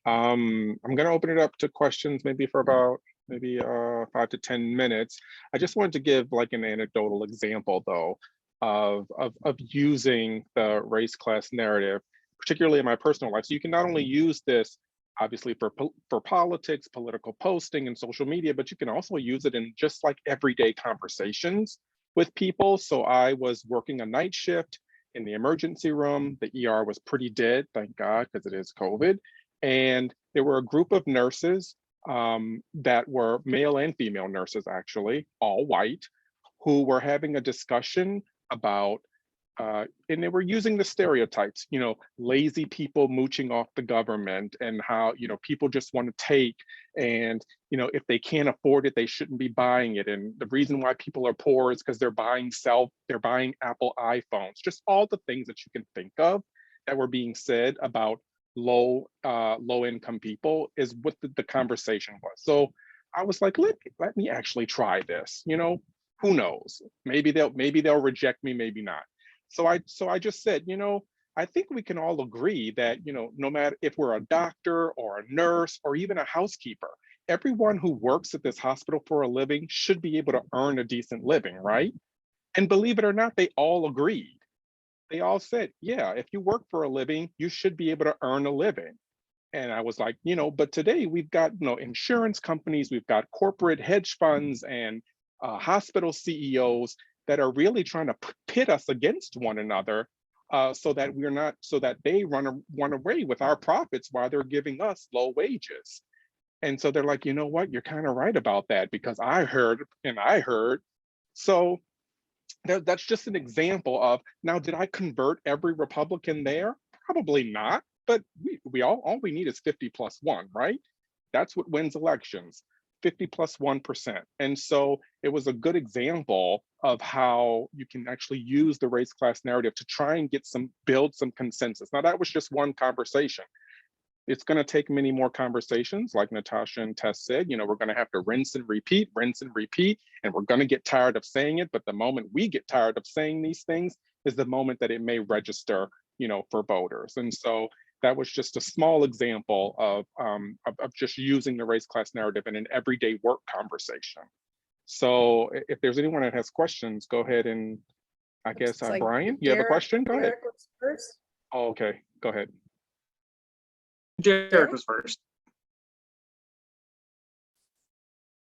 I'm going to open it up to questions, maybe for about 5 to 10 minutes. I just wanted to give like an anecdotal example, though, of using the race class narrative, particularly in my personal life. So you can not only use this, obviously, for politics, political posting, and social media, but you can also use it in just like everyday conversations with people. So I was working a night shift in the emergency room. The ER was pretty dead, thank God, because it is COVID. And there were a group of nurses that were male and female nurses, actually, all white, who were having a discussion about, and they were using the stereotypes, lazy people mooching off the government, and how, people just want to take, and, if they can't afford it, they shouldn't be buying it. And the reason why people are poor is because they're buying Apple iPhones, just all the things that you can think of that were being said about low income people is what the conversation was. So I was like, let me actually try this. Who knows? Maybe they'll reject me, maybe not. So I just said, I think we can all agree that, no matter if we're a doctor or a nurse or even a housekeeper, everyone who works at this hospital for a living should be able to earn a decent living, right? And believe it or not, they all agreed. They all said, yeah, if you work for a living, you should be able to earn a living. And I was like, but today we've got, insurance companies, we've got corporate hedge funds and hospital CEOs that are really trying to pit us against one another, so that they run away with our profits while they're giving us low wages. And so they're like, you know what, you're kind of right about that, because I heard. So that's just an example of, now, did I convert every Republican there? Probably not, but all we need is 50+1, right? That's what wins elections, 50+1%. And so it was a good example of how you can actually use the race class narrative to try and build some consensus. Now, that was just one conversation. It's going to take many more conversations, like Natasha and Tess said. We're going to have to rinse and repeat, and we're going to get tired of saying it. But the moment we get tired of saying these things is the moment that it may register, for voters. And so that was just a small example of just using the race class narrative in an everyday work conversation. So if there's anyone that has questions, go ahead and I guess,
Like
Brian, you have a question? Go ahead.
Derek was first.
Oh, okay, go ahead.
Derek was first.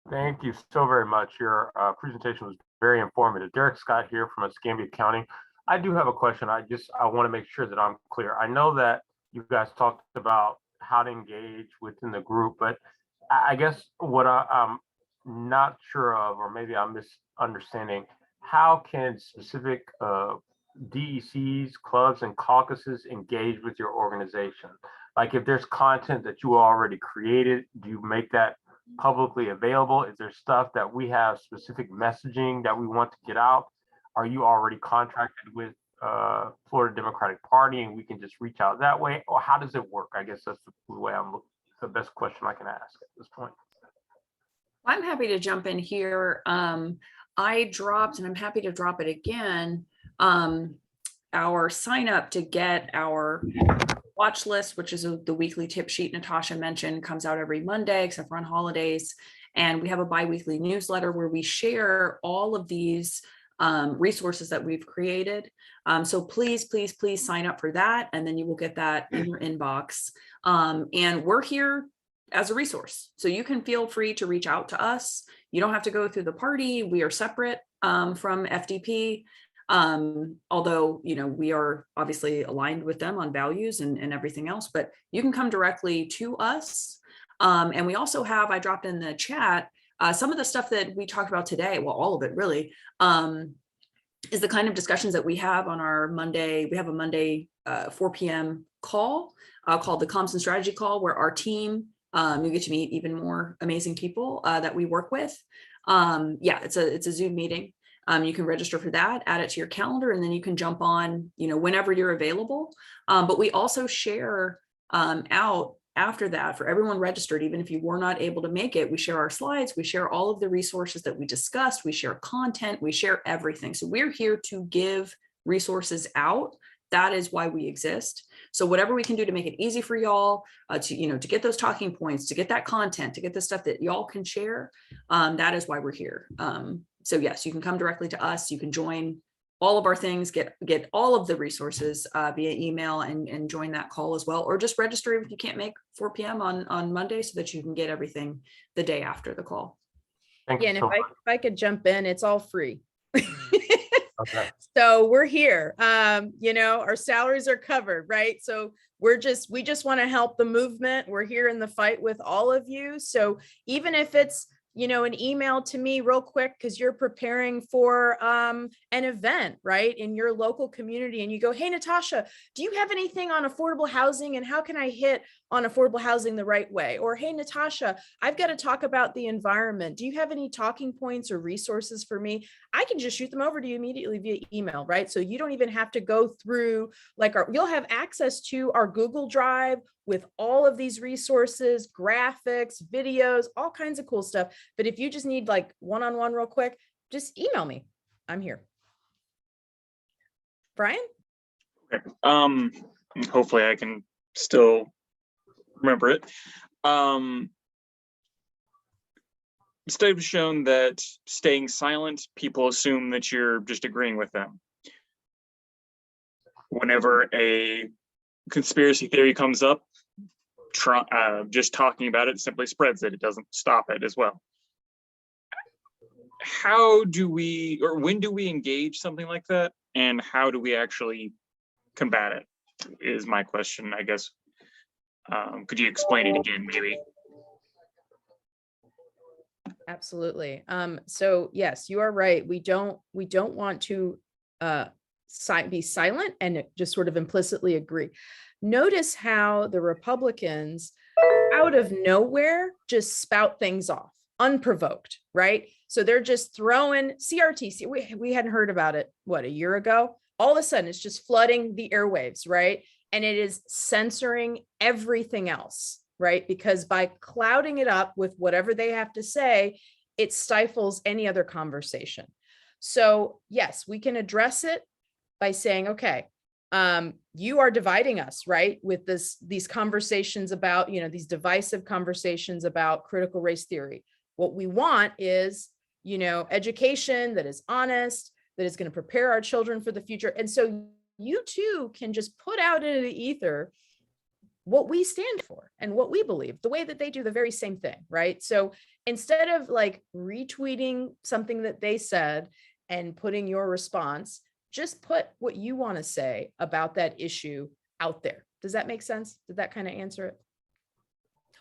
Thank you so very much. Your presentation was very informative. Derek Scott here from Escambia County. I do have a question. I want to make sure that I'm clear. I know that you guys talked about how to engage within the group, but I guess what I'm not sure of, or maybe I'm misunderstanding, how can specific DECs, clubs, and caucuses engage with your organization? Like if there's content that you already created, do you make that publicly available? Is there stuff that we have specific messaging that we want to get out? Are you already contracted with Florida Democratic Party and we can just reach out that way? Or how does it work? I guess that's the way I'm looking. The best question I can ask at this point.
I'm happy to jump in here. I dropped, and I'm happy to drop it again, our sign up to get our watch list, which is the weekly tip sheet Natasha mentioned, comes out every Monday, except for on holidays. And we have a bi-weekly newsletter where we share all of these resources that we've created. So please, please, please sign up for that. And then you will get that in your inbox. And we're here as a resource. So you can feel free to reach out to us. You don't have to go through the party. We are separate from FDP. Although, you know, we are obviously aligned with them on values and everything else, but you can come directly to us. And we also have, I dropped in the chat, some of the stuff that we talked about today, well, all of it really, is the kind of discussions that we have on our Monday. We have a Monday 4 p.m. call called the Comms and Strategy Call, where our team, you get to meet even more amazing people that we work with. Yeah, it's a Zoom meeting. You can register for that, add it to your calendar, and then you can jump on, you know, whenever you're available. But we also share out after that for everyone registered, even if you were not able to make it, we share our slides, we share all of the resources that we discussed, we share content, we share everything. So we're here to give resources out. That is why we exist. So whatever we can do to make it easy for y'all to get those talking points, to get that content, to get the stuff that y'all can share, that is why we're here. So yes, you can come directly to us. You can join all of our things, get all of the resources via email and join that call as well, or just register if you can't make 4 p.m. on Monday so that you can get everything the day after the call.
Thank
Yeah,
you
and
so much.
if I could jump in, it's all free.
Okay.
So we're here. Our salaries are covered, right? So we just want to help the movement. We're here in the fight with all of you. So even if it's, an email to me real quick, because you're preparing for an event, right, in your local community, and you go, hey, Natasha, do you have anything on affordable housing, and how can I hit on affordable housing the right way? Or, hey, Natasha, I've got to talk about the environment. Do you have any talking points or resources for me? I can just shoot them over to you immediately via email, right? So you don't even have to go through you'll have access to our Google Drive with all of these resources, graphics, videos, all kinds of cool stuff. But if you just need one-on-one real quick, just email me. I'm here. Brian?
Okay. Hopefully I can still remember it. Studies have shown that staying silent, people assume that you're just agreeing with them. Whenever a conspiracy theory comes up, just talking about it simply spreads it. It doesn't stop it as well. How do we, or when do we engage something like that? And how do we actually combat it is my question, I guess. Could you explain it again, maybe?
Absolutely. So yes, you are right. We don't want to be silent and just sort of implicitly agree. Notice how the Republicans out of nowhere just spout things off unprovoked, right? So they're just throwing CRT. We hadn't heard about it, a year ago? All of a sudden it's just flooding the airwaves, right? And it is censoring everything else, right? Because by clouding it up with whatever they have to say, it stifles any other conversation. So yes, we can address it by saying, okay, you are dividing us, right? With these conversations about, these divisive conversations about critical race theory. What we want is, education that is honest, that is going to prepare our children for the future. And so you too can just put out into the ether what we stand for and what we believe, the way that they do the very same thing, right? So instead of like retweeting something that they said and putting your response, just put what you want to say about that issue out there. Does that make sense? Did that kind of answer it?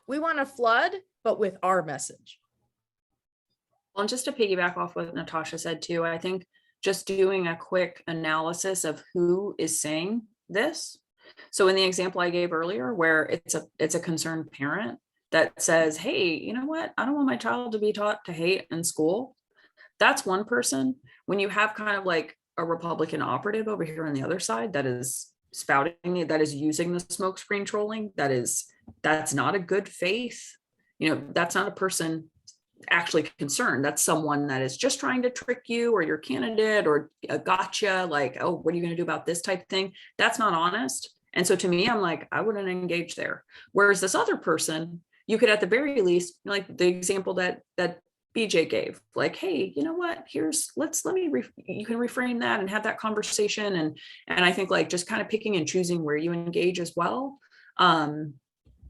We want to flood, but with our message.
Well, and just to piggyback off what Natasha said too, I think just doing a quick analysis of who is saying this. So in the example I gave earlier, where it's a concerned parent that says, hey, you know what? I don't want my child to be taught to hate in school. That's one person. When you have kind of like a Republican operative over here on the other side that is spouting, that is using the smokescreen trolling, that's not a good faith. That's not a person actually concerned. That's someone that is just trying to trick you or your candidate or a gotcha, like, oh, what are you going to do about this type of thing? That's not honest. And so to me, I'm like, I wouldn't engage there. Whereas this other person, you could at the very least, like the example that BJ gave, like, hey, you know what, you can reframe that and have that conversation. And I think like just kind of picking and choosing where you engage as well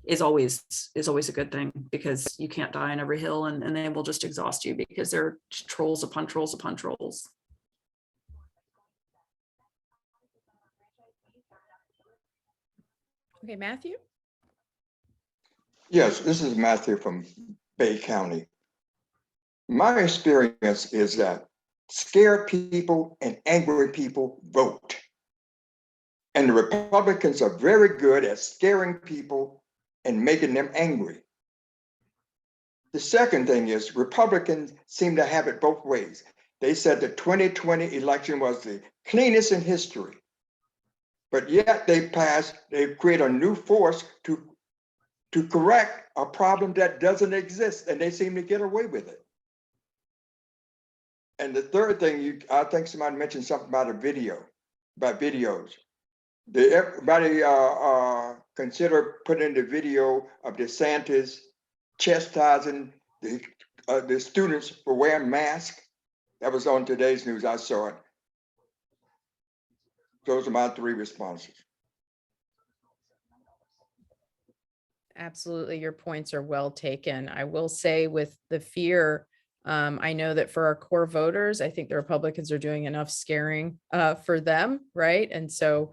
is always a good thing, because you can't die on every hill and they will just exhaust you because they're trolls upon trolls upon trolls.
Okay, Matthew?
Yes, this is Matthew from Bay County. My experience is that scared people and angry people vote. And the Republicans are very good at scaring people and making them angry. The second thing is Republicans seem to have it both ways. They said the 2020 election was the cleanest in history, but yet they create a new force to correct a problem that doesn't exist, and they seem to get away with it. And the third thing, I think somebody mentioned something about videos. Did everybody consider putting the video of DeSantis chastising the students for wearing masks? That was on today's news. I saw it. Those are my three responses.
Absolutely. Your points are well taken. I will say with the fear, I know that for our core voters, I think the Republicans are doing enough scaring for them, right? And so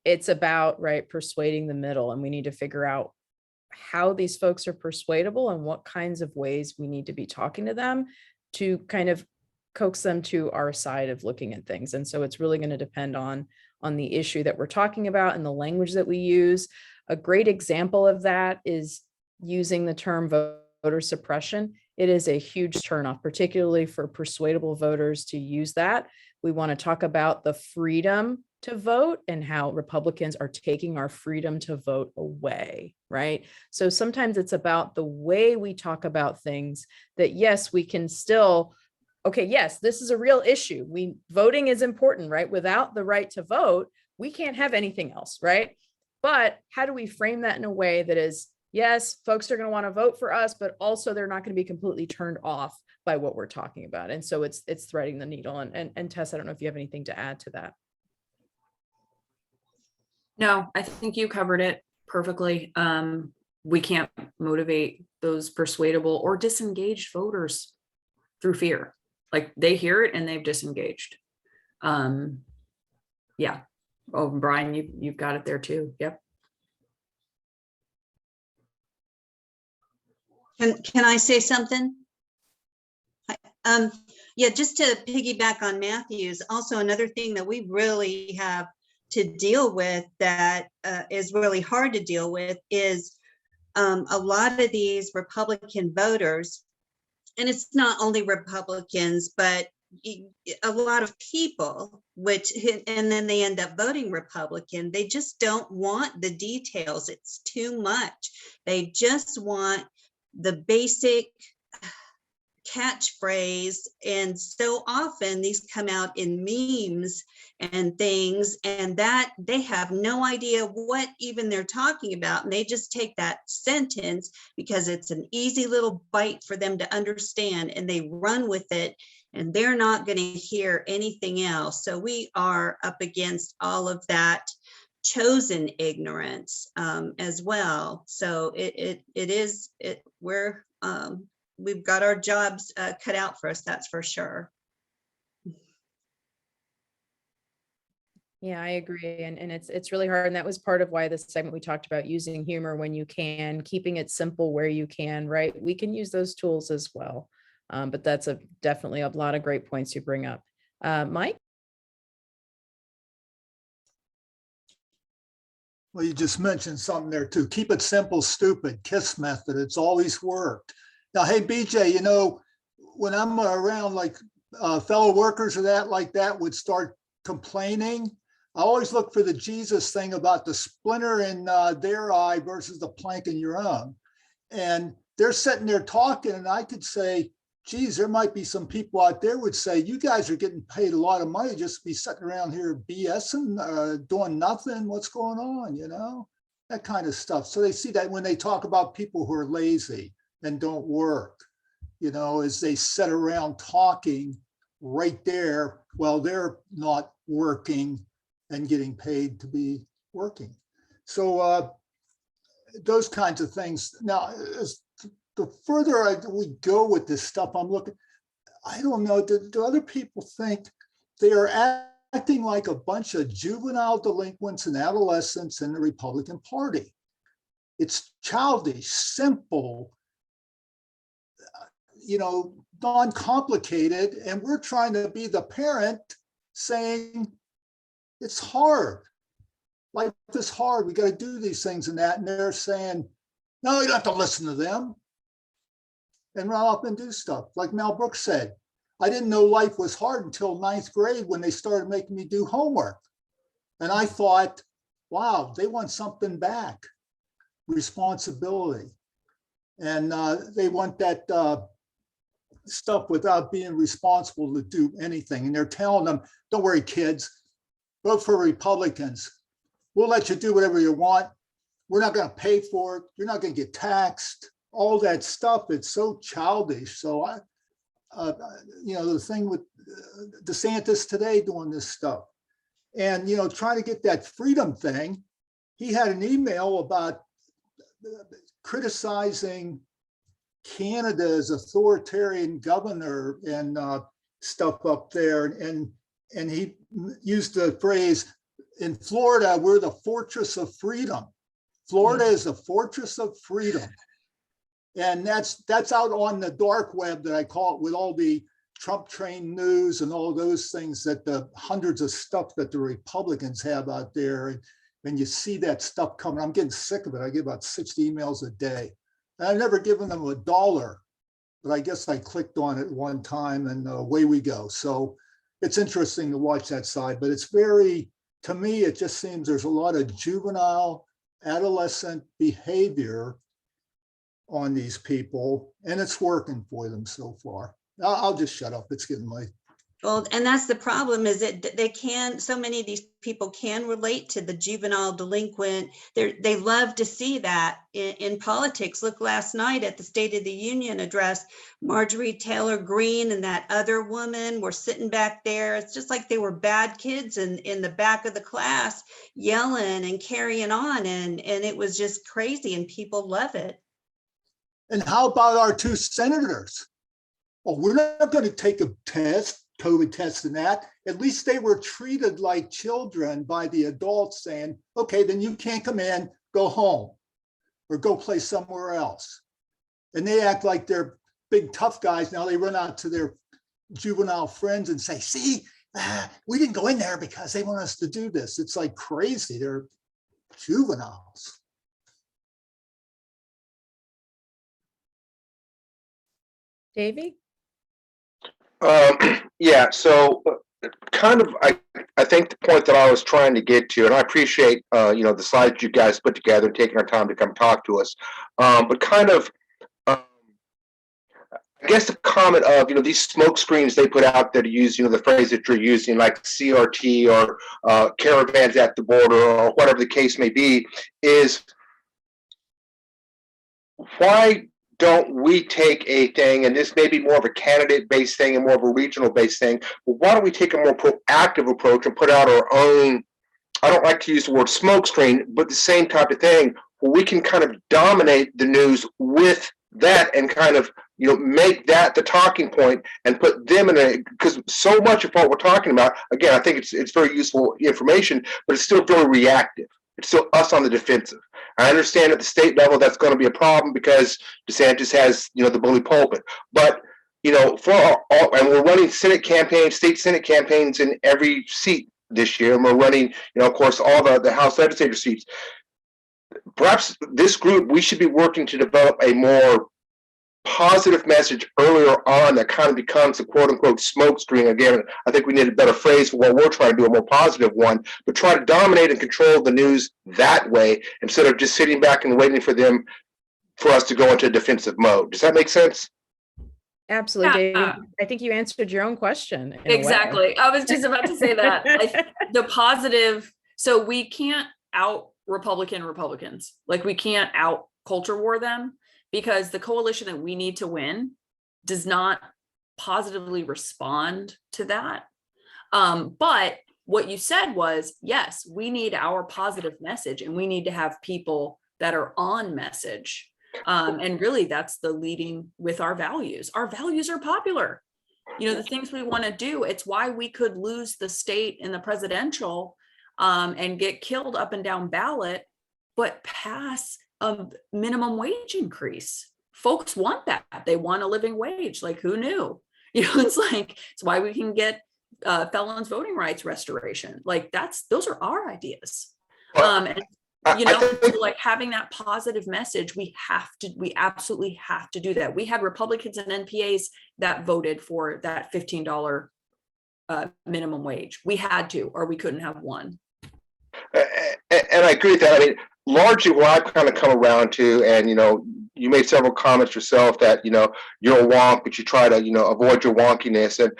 it's about, right, persuading the middle, and we need to figure out how these folks are persuadable and what kinds of ways we need to be talking to them to kind of coax them to our side of looking at things. And so it's really going to depend on the issue that we're talking about and the language that we use. A great example of that is using the term voter suppression. It is a huge turnoff, particularly for persuadable voters to use that. We want to talk about the freedom to vote and how Republicans are taking our freedom to vote away, right? So sometimes it's about the way we talk about things that, yes, we can still, okay, yes, this is a real issue. Voting is important, right? Without the right to vote, we can't have anything else, right? But how do we frame that in a way that is, yes, folks are going to want to vote for us, but also they're not going to be completely turned off by what we're talking about. And so it's threading the needle. And Tess, I don't know if you have anything to add to that.
No, I think you covered it perfectly. We can't motivate those persuadable or disengaged voters through fear. Like they hear it and they've disengaged. Yeah. Oh, Brian, you've got it there too. Yep.
Can I say something? Yeah, just to piggyback on Matthew's, also another thing that we really have to deal with that is really hard to deal with is a lot of these Republican voters, and it's not only Republicans, but a lot of people, and then they end up voting Republican. They just don't want the details. It's too much. They just want the basic catchphrase. And so often these come out in memes and things, and that they have no idea what even they're talking about. And they just take that sentence because it's an easy little bite for them to understand, and they run with it, and they're not going to hear anything else. So we are up against all of that chosen ignorance as well. So we've got our jobs cut out for us, that's for sure.
Yeah, I agree. And it's really hard. And that was part of why this segment we talked about using humor when you can, keeping it simple where you can, right? We can use those tools as well. But that's definitely a lot of great points you bring up. Mike?
Well, you just mentioned something there too. Keep it simple, stupid, KISS method. It's always worked. Now, hey, BJ, you know, when I'm around, like fellow workers or that like that would start complaining, I always look for the Jesus thing about the splinter in their eye versus the plank in your own. And they're sitting there talking, and I could say, geez, there might be some people out there would say, you guys are getting paid a lot of money just to be sitting around here BSing, doing nothing. What's going on, you know? That kind of stuff. So they see that when they talk about people who are lazy and don't work, you know, as they sit around talking right there while they're not working and getting paid to be working. So those kinds of things. Now, as the further we go with this stuff, I'm looking, I don't know, do other people think they are acting like a bunch of juvenile delinquents and adolescents in the Republican Party? It's childish, simple, you know, non-complicated, and we're trying to be the parent saying it's hard. Life is hard. We got to do these things and that, and they're saying, no, you don't have to listen to them, and run off and do stuff. Like Mel Brooks said, I didn't know life was hard until 9th grade when they started making me do homework. And I thought, wow, they want something back, responsibility. And they want that stuff without being responsible to do anything. And they're telling them, don't worry, kids, vote for Republicans. We'll let you do whatever you want. We're not going to pay for it. You're not going to get taxed. All that stuff, it's so childish. So you know, the thing with DeSantis today doing this stuff, and you know, trying to get that freedom thing. He had an email about criticizing Canada's authoritarian governor and stuff up there, and he used the phrase, in Florida, we're the fortress of freedom. Florida is a fortress of freedom. And that's out on the dark web, that I call it, with all the Trump train news and all those things, that the hundreds of stuff that the Republicans have out there. And you see that stuff coming. I'm getting sick of it. I get about 60 emails a day. And I've never given them $1, but I guess I clicked on it one time, and away we go. So it's interesting to watch that side, but it's very, to me, it just seems there's a lot of juvenile, adolescent behavior on these people, and it's working for them so far. I'll just shut up. It's getting late.
Well, and that's the problem, is that they can, so many of these people can relate to the juvenile delinquent. They love to see that in politics. Look, last night at the State of the Union address, Marjorie Taylor Greene and that other woman were sitting back there. It's just like they were bad kids in the back of the class, yelling and carrying on. And it was just crazy, and people love it.
And how about our 2 senators? Oh, we're not going to take a test, COVID test and that. At least they were treated like children by the adults, saying, okay, then you can't come in, go home or go play somewhere else. And they act like they're big tough guys. Now they run out to their juvenile friends and say, see, we didn't go in there because they want us to do this. It's like crazy. They're juveniles.
Davey?
Yeah, so kind of, I think the point that I was trying to get to, and I appreciate, you know, the slides you guys put together, taking our time to come talk to us, but kind of, I guess the comment of, these smoke screens they put out that use, the phrase that you're using, like CRT or caravans at the border or whatever the case may be, is why don't we take a thing, and this may be more of a candidate-based thing and more of a regional-based thing, but why don't we take a more proactive approach and put out our own, I don't like to use the word smoke screen, but the same type of thing, where we can kind of dominate the news with that and kind of, make that the talking point and put them in a, because so much of what we're talking about, again, I think it's very useful information, but it's still very reactive. It's still us on the defensive. I understand at the state level that's going to be a problem because DeSantis has, the bully pulpit. But, for and we're running Senate campaigns, state Senate campaigns in every seat this year. And we're running, of course, all the House legislature seats. Perhaps this group, we should be working to develop a more positive message earlier on that kind of becomes the quote unquote smoke screen. Again, I think we need a better phrase for what we're trying to do, a more positive one, but try to dominate and control the news that way instead of just sitting back and waiting for us to go into a defensive mode. Does that make sense?
Absolutely.
Yeah.
David. I think you answered your own question. in a way.
Exactly. I was just about to say that. The positive, so we can't out Republicans. Like, we can't out culture war them, because the coalition that we need to win does not positively respond to that. But what you said was, yes, we need our positive message and we need to have people that are on message. And really that's the leading with our values. Our values are popular. The things we want to do, it's why we could lose the state in the presidential and get killed up and down ballot, but pass a minimum wage increase. Folks want that. They want a living wage. Like, who knew? It's why we can get felons voting rights restoration. Like, those are our ideas. Like having that positive message, we absolutely have to do that. We had Republicans and NPAs that voted for that $15 minimum wage. We had to, or we couldn't have won.
And I agree with that. I mean, largely what I've kind of come around to, and you made several comments yourself that you're a wonk, but you try to avoid your wonkiness. And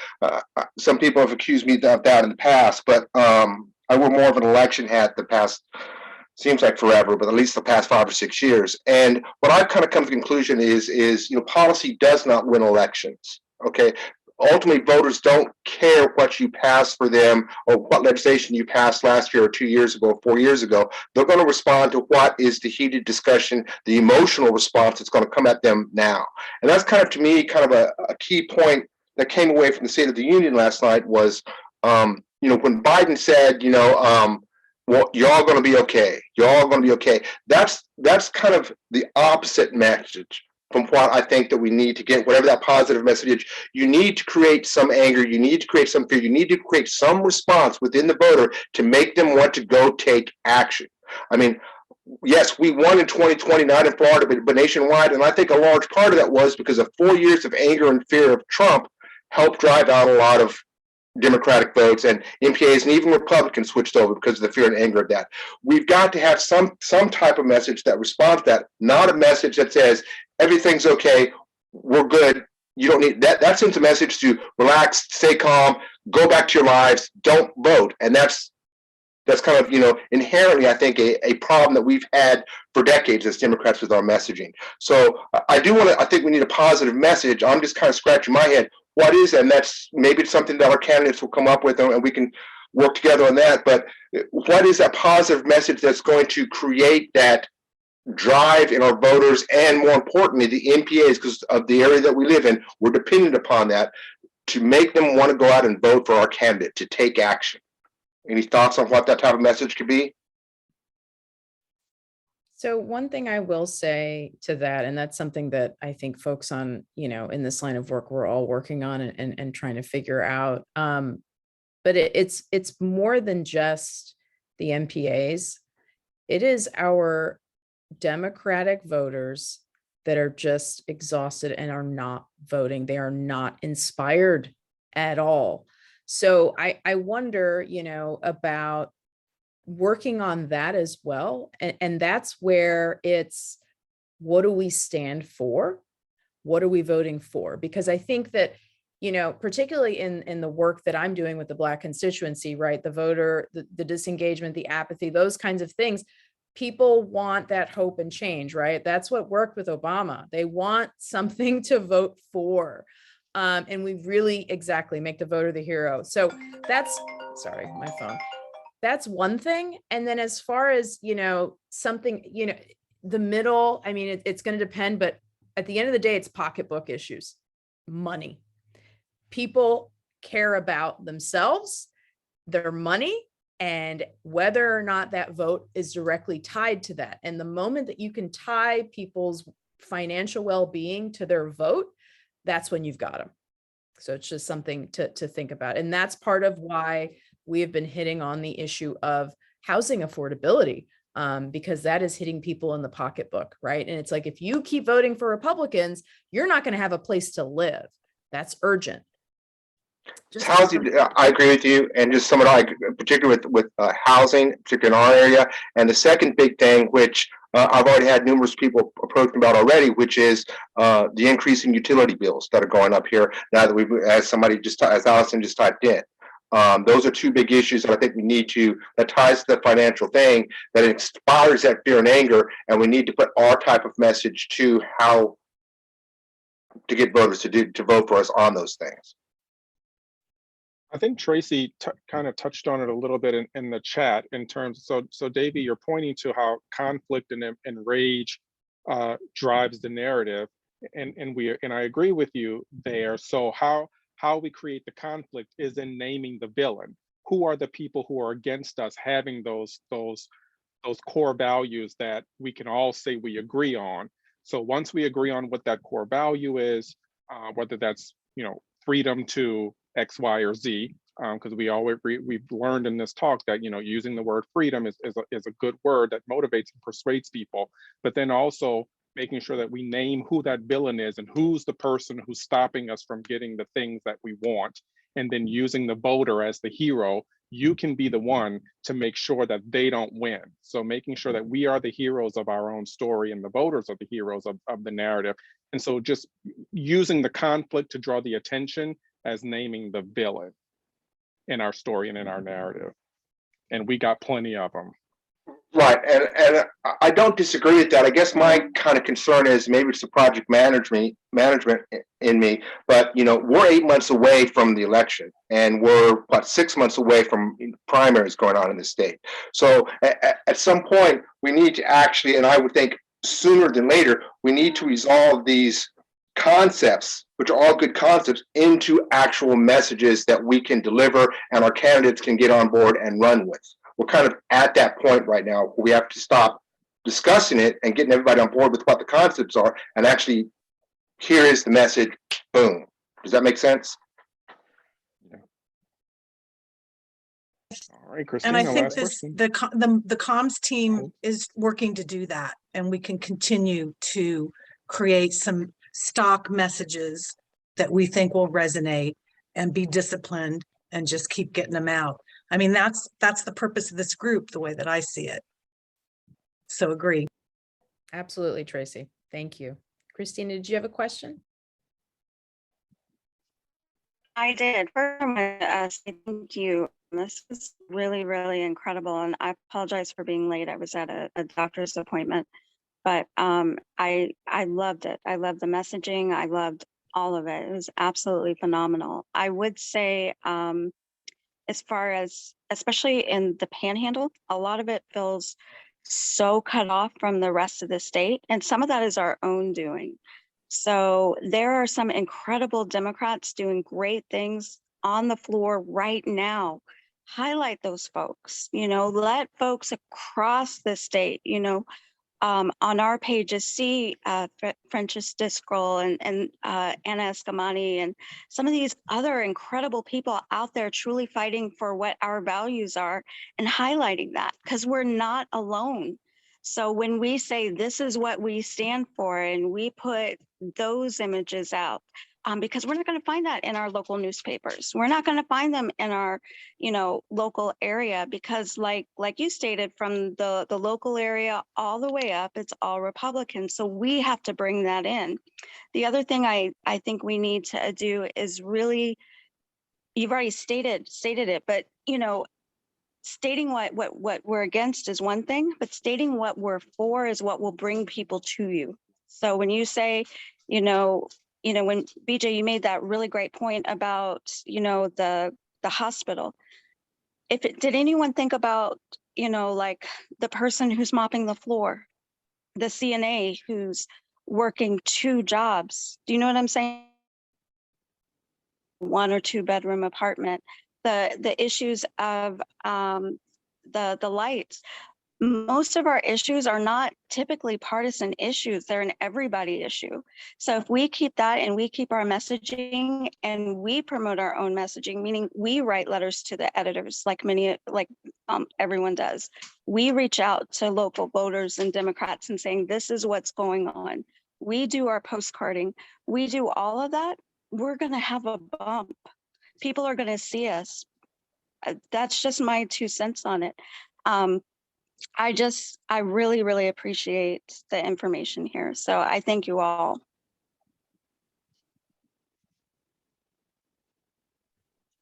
some people have accused me of that in the past, but I wore more of an election hat the past, seems like forever, but at least the past 5 or 6 years. And what I've kind of come to the conclusion is policy does not win elections. Okay. Ultimately, voters don't care what you pass for them or what legislation you passed last year or 2 years ago, 4 years ago. They're going to respond to what is the heated discussion, the emotional response that's going to come at them now. And that's kind of, to me, kind of a key point that came away from the State of the Union last night was, when Biden said, well, y'all going to be okay. Y'all going to be okay. That's kind of the opposite message from what I think that we need to get, whatever that positive message. You need to create some anger. You need to create some fear. You need to create some response within the voter to make them want to go take action. I mean, yes, we won in 2020, not in Florida, but nationwide. And I think a large part of that was because of 4 years of anger and fear of Trump helped drive out a lot of Democratic votes, and MPAs and even Republicans switched over because of the fear and anger of that. We've got to have some type of message that responds to that, not a message that says everything's okay, we're good. You don't need that. That sends a message to relax, stay calm, go back to your lives, don't vote. And that's kind of, inherently, I think, a problem that we've had for decades as Democrats with our messaging. So I think we need a positive message. I'm just kind of scratching my head. What is that? And that's maybe it's something that our candidates will come up with and we can work together on that. But what is that positive message that's going to create that drive in our voters and, more importantly, the MPAs, because of the area that we live in, we're dependent upon that to make them want to go out and vote for our candidate, to take action. Any thoughts on what that type of message could be?
So one thing I will say to that, and that's something that I think folks on, in this line of work, we're all working on and trying to figure out. But it's more than just the MPAs. It is our Democratic voters that are just exhausted and are not voting. They are not inspired at all. So I wonder, about working on that as well. And that's where it's, what do we stand for? What are we voting for? Because I think that, you know, particularly in the work that I'm doing with the Black constituency, right? The voter, the disengagement, the apathy, those kinds of things, people want that hope and change, right? That's what worked with Obama. They want something to vote for. And we really exactly make the voter the hero. So that's, sorry, my phone. That's one thing. And then as far as, you know, something, you know, the middle, I mean, it's going to depend, but at the end of the day, it's pocketbook issues, money. People care about themselves, their money, and whether or not that vote is directly tied to that. And the moment that you can tie people's financial well-being to their vote, that's when you've got them. So it's just something to think about. And that's part of why we have been hitting on the issue of housing affordability, because that is hitting people in the pocketbook, right? And it's like, if you keep voting for Republicans, you're not going to have a place to live. That's urgent.
Just housing, I agree with you, and just some of that, particularly with housing, particularly in our area. And the second big thing, which I've already had numerous people approach me about already, which is the increase in utility bills that are going up here now that we've, as Allison just typed in. Those are two big issues that I think we need to, that ties to the financial thing, that inspires that fear and anger, and we need to put our type of message to how to get voters to vote for us on those things.
I think Tracy kind of touched on it a little bit in the chat in terms, so Davey, you're pointing to how conflict and rage drives the narrative, and I agree with you there. So how we create the conflict is in naming the villain. Who are the people who are against us having those core values that we can all say we agree on? So once we agree on what that core value is, whether that's, you know, freedom to X, Y, or Z, because we've learned in this talk that, you know, using the word freedom is a good word that motivates and persuades people, but then also making sure that we name who that villain is and who's the person who's stopping us from getting the things that we want, and then using the voter as the hero. You can be the one to make sure that they don't win. So making sure that we are the heroes of our own story and the voters are the heroes of the narrative. And so just using the conflict to draw the attention as naming the villain in our story and in our narrative. And we got plenty of them.
Right, and I don't disagree with that. I guess my kind of concern is maybe it's the project management in me, but you know, we're 8 months away from the election, and we're about 6 months away from primaries going on in the state. So at some point, we need to actually, and I would think sooner than later, we need to resolve these concepts, which are all good concepts, into actual messages that we can deliver and our candidates can get on board and run with. We're kind of at that point right now where we have to stop discussing it and getting everybody on board with what the concepts are, and actually, here is the message, boom. Does that make sense?
Yeah. All right, Christina,
and I think
the
comms team is working to do that, and we can continue to create some stock messages that we think will resonate and be disciplined and just keep getting them out. I mean, that's the purpose of this group, the way that I see it. So agree.
Absolutely, Tracy. Thank you. Christina, did you have a question?
I did. First, I want to say thank you. This is really, really incredible. And I apologize for being late. I was at a doctor's appointment, but I loved it. I loved the messaging. I loved all of it. It was absolutely phenomenal. I would say, as far as, especially in the Panhandle, a lot of it feels so cut off from the rest of the state. And some of that is our own doing. So there are some incredible Democrats doing great things on the floor right now. Highlight those folks, you know, let folks across the state, you know, on our pages, see Francis Discroll and Anna Escamani and some of these other incredible people out there truly fighting for what our values are and highlighting that, because we're not alone. So when we say this is what we stand for and we put those images out, because we're not going to find that in our local newspapers. We're not going to find them in our, local area, because like you stated, from the local area all the way up, it's all Republican. So we have to bring that in. The other thing I think we need to do is really, you've already stated it, but stating what we're against is one thing, but stating what we're for is what will bring people to you. So when you say, when BJ, you made that really great point about, the hospital. Did anyone think about, like the person who's mopping the floor, the CNA who's working 2 jobs? Do you know what I'm saying? 1 or 2 bedroom apartment, the issues of the lights. Most of our issues are not typically partisan issues. They're an everybody issue. So if we keep that and we keep our messaging and we promote our own messaging, meaning we write letters to the editors like everyone does. We reach out to local voters and Democrats and saying, this is what's going on. We do our postcarding. We do all of that. We're going to have a bump. People are going to see us. That's just my 2 cents on it. I really, really appreciate the information here. So I thank you all.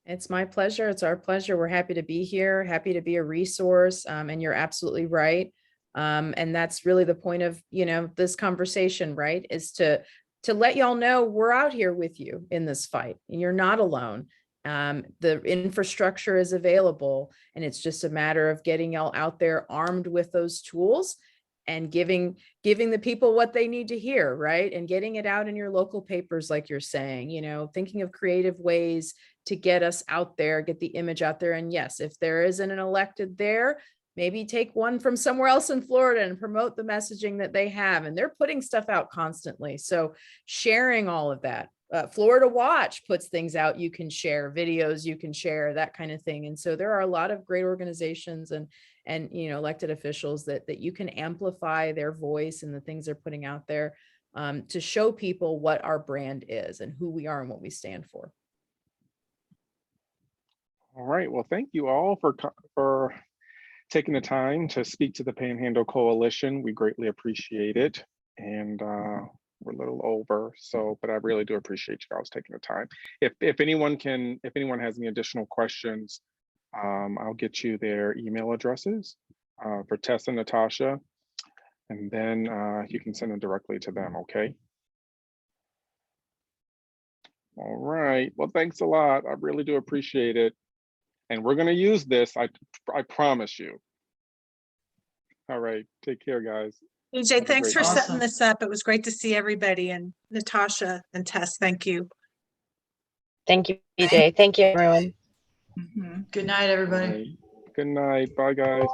It's my pleasure. It's our pleasure. We're happy to be here, happy to be a resource. And you're absolutely right. And that's really the point of, this conversation, right? Is to let y'all know we're out here with you in this fight and you're not alone. The infrastructure is available, and it's just a matter of getting y'all out there armed with those tools and giving the people what they need to hear, right? And getting it out in your local papers, like you're saying, thinking of creative ways to get us out there, get the image out there. And yes, if there isn't an elected there, maybe take one from somewhere else in Florida and promote the messaging that they have. And they're putting stuff out constantly. So sharing all of that. Florida Watch puts things out, you can share videos, you can share that kind of thing. And so there are a lot of great organizations and elected officials that you can amplify their voice and the things they're putting out there to show people what our brand is and who we are and what we stand for.
All right. Well, thank you all for taking the time to speak to the Panhandle Coalition. We greatly appreciate it. And we're a little over, but I really do appreciate you guys taking the time. If anyone has any additional questions, I'll get you their email addresses for Tess and Natasha, and then you can send them directly to them, okay? All right, well, thanks a lot. I really do appreciate it. And we're gonna use this, I promise you. All right, take care, guys.
BJ, thanks for
Awesome.
setting this up. It was great to see everybody, and Natasha and Tess, thank you.
Thank you, BJ. Thank you, everyone.
Good night, everybody.
All right. Good night. Bye, guys.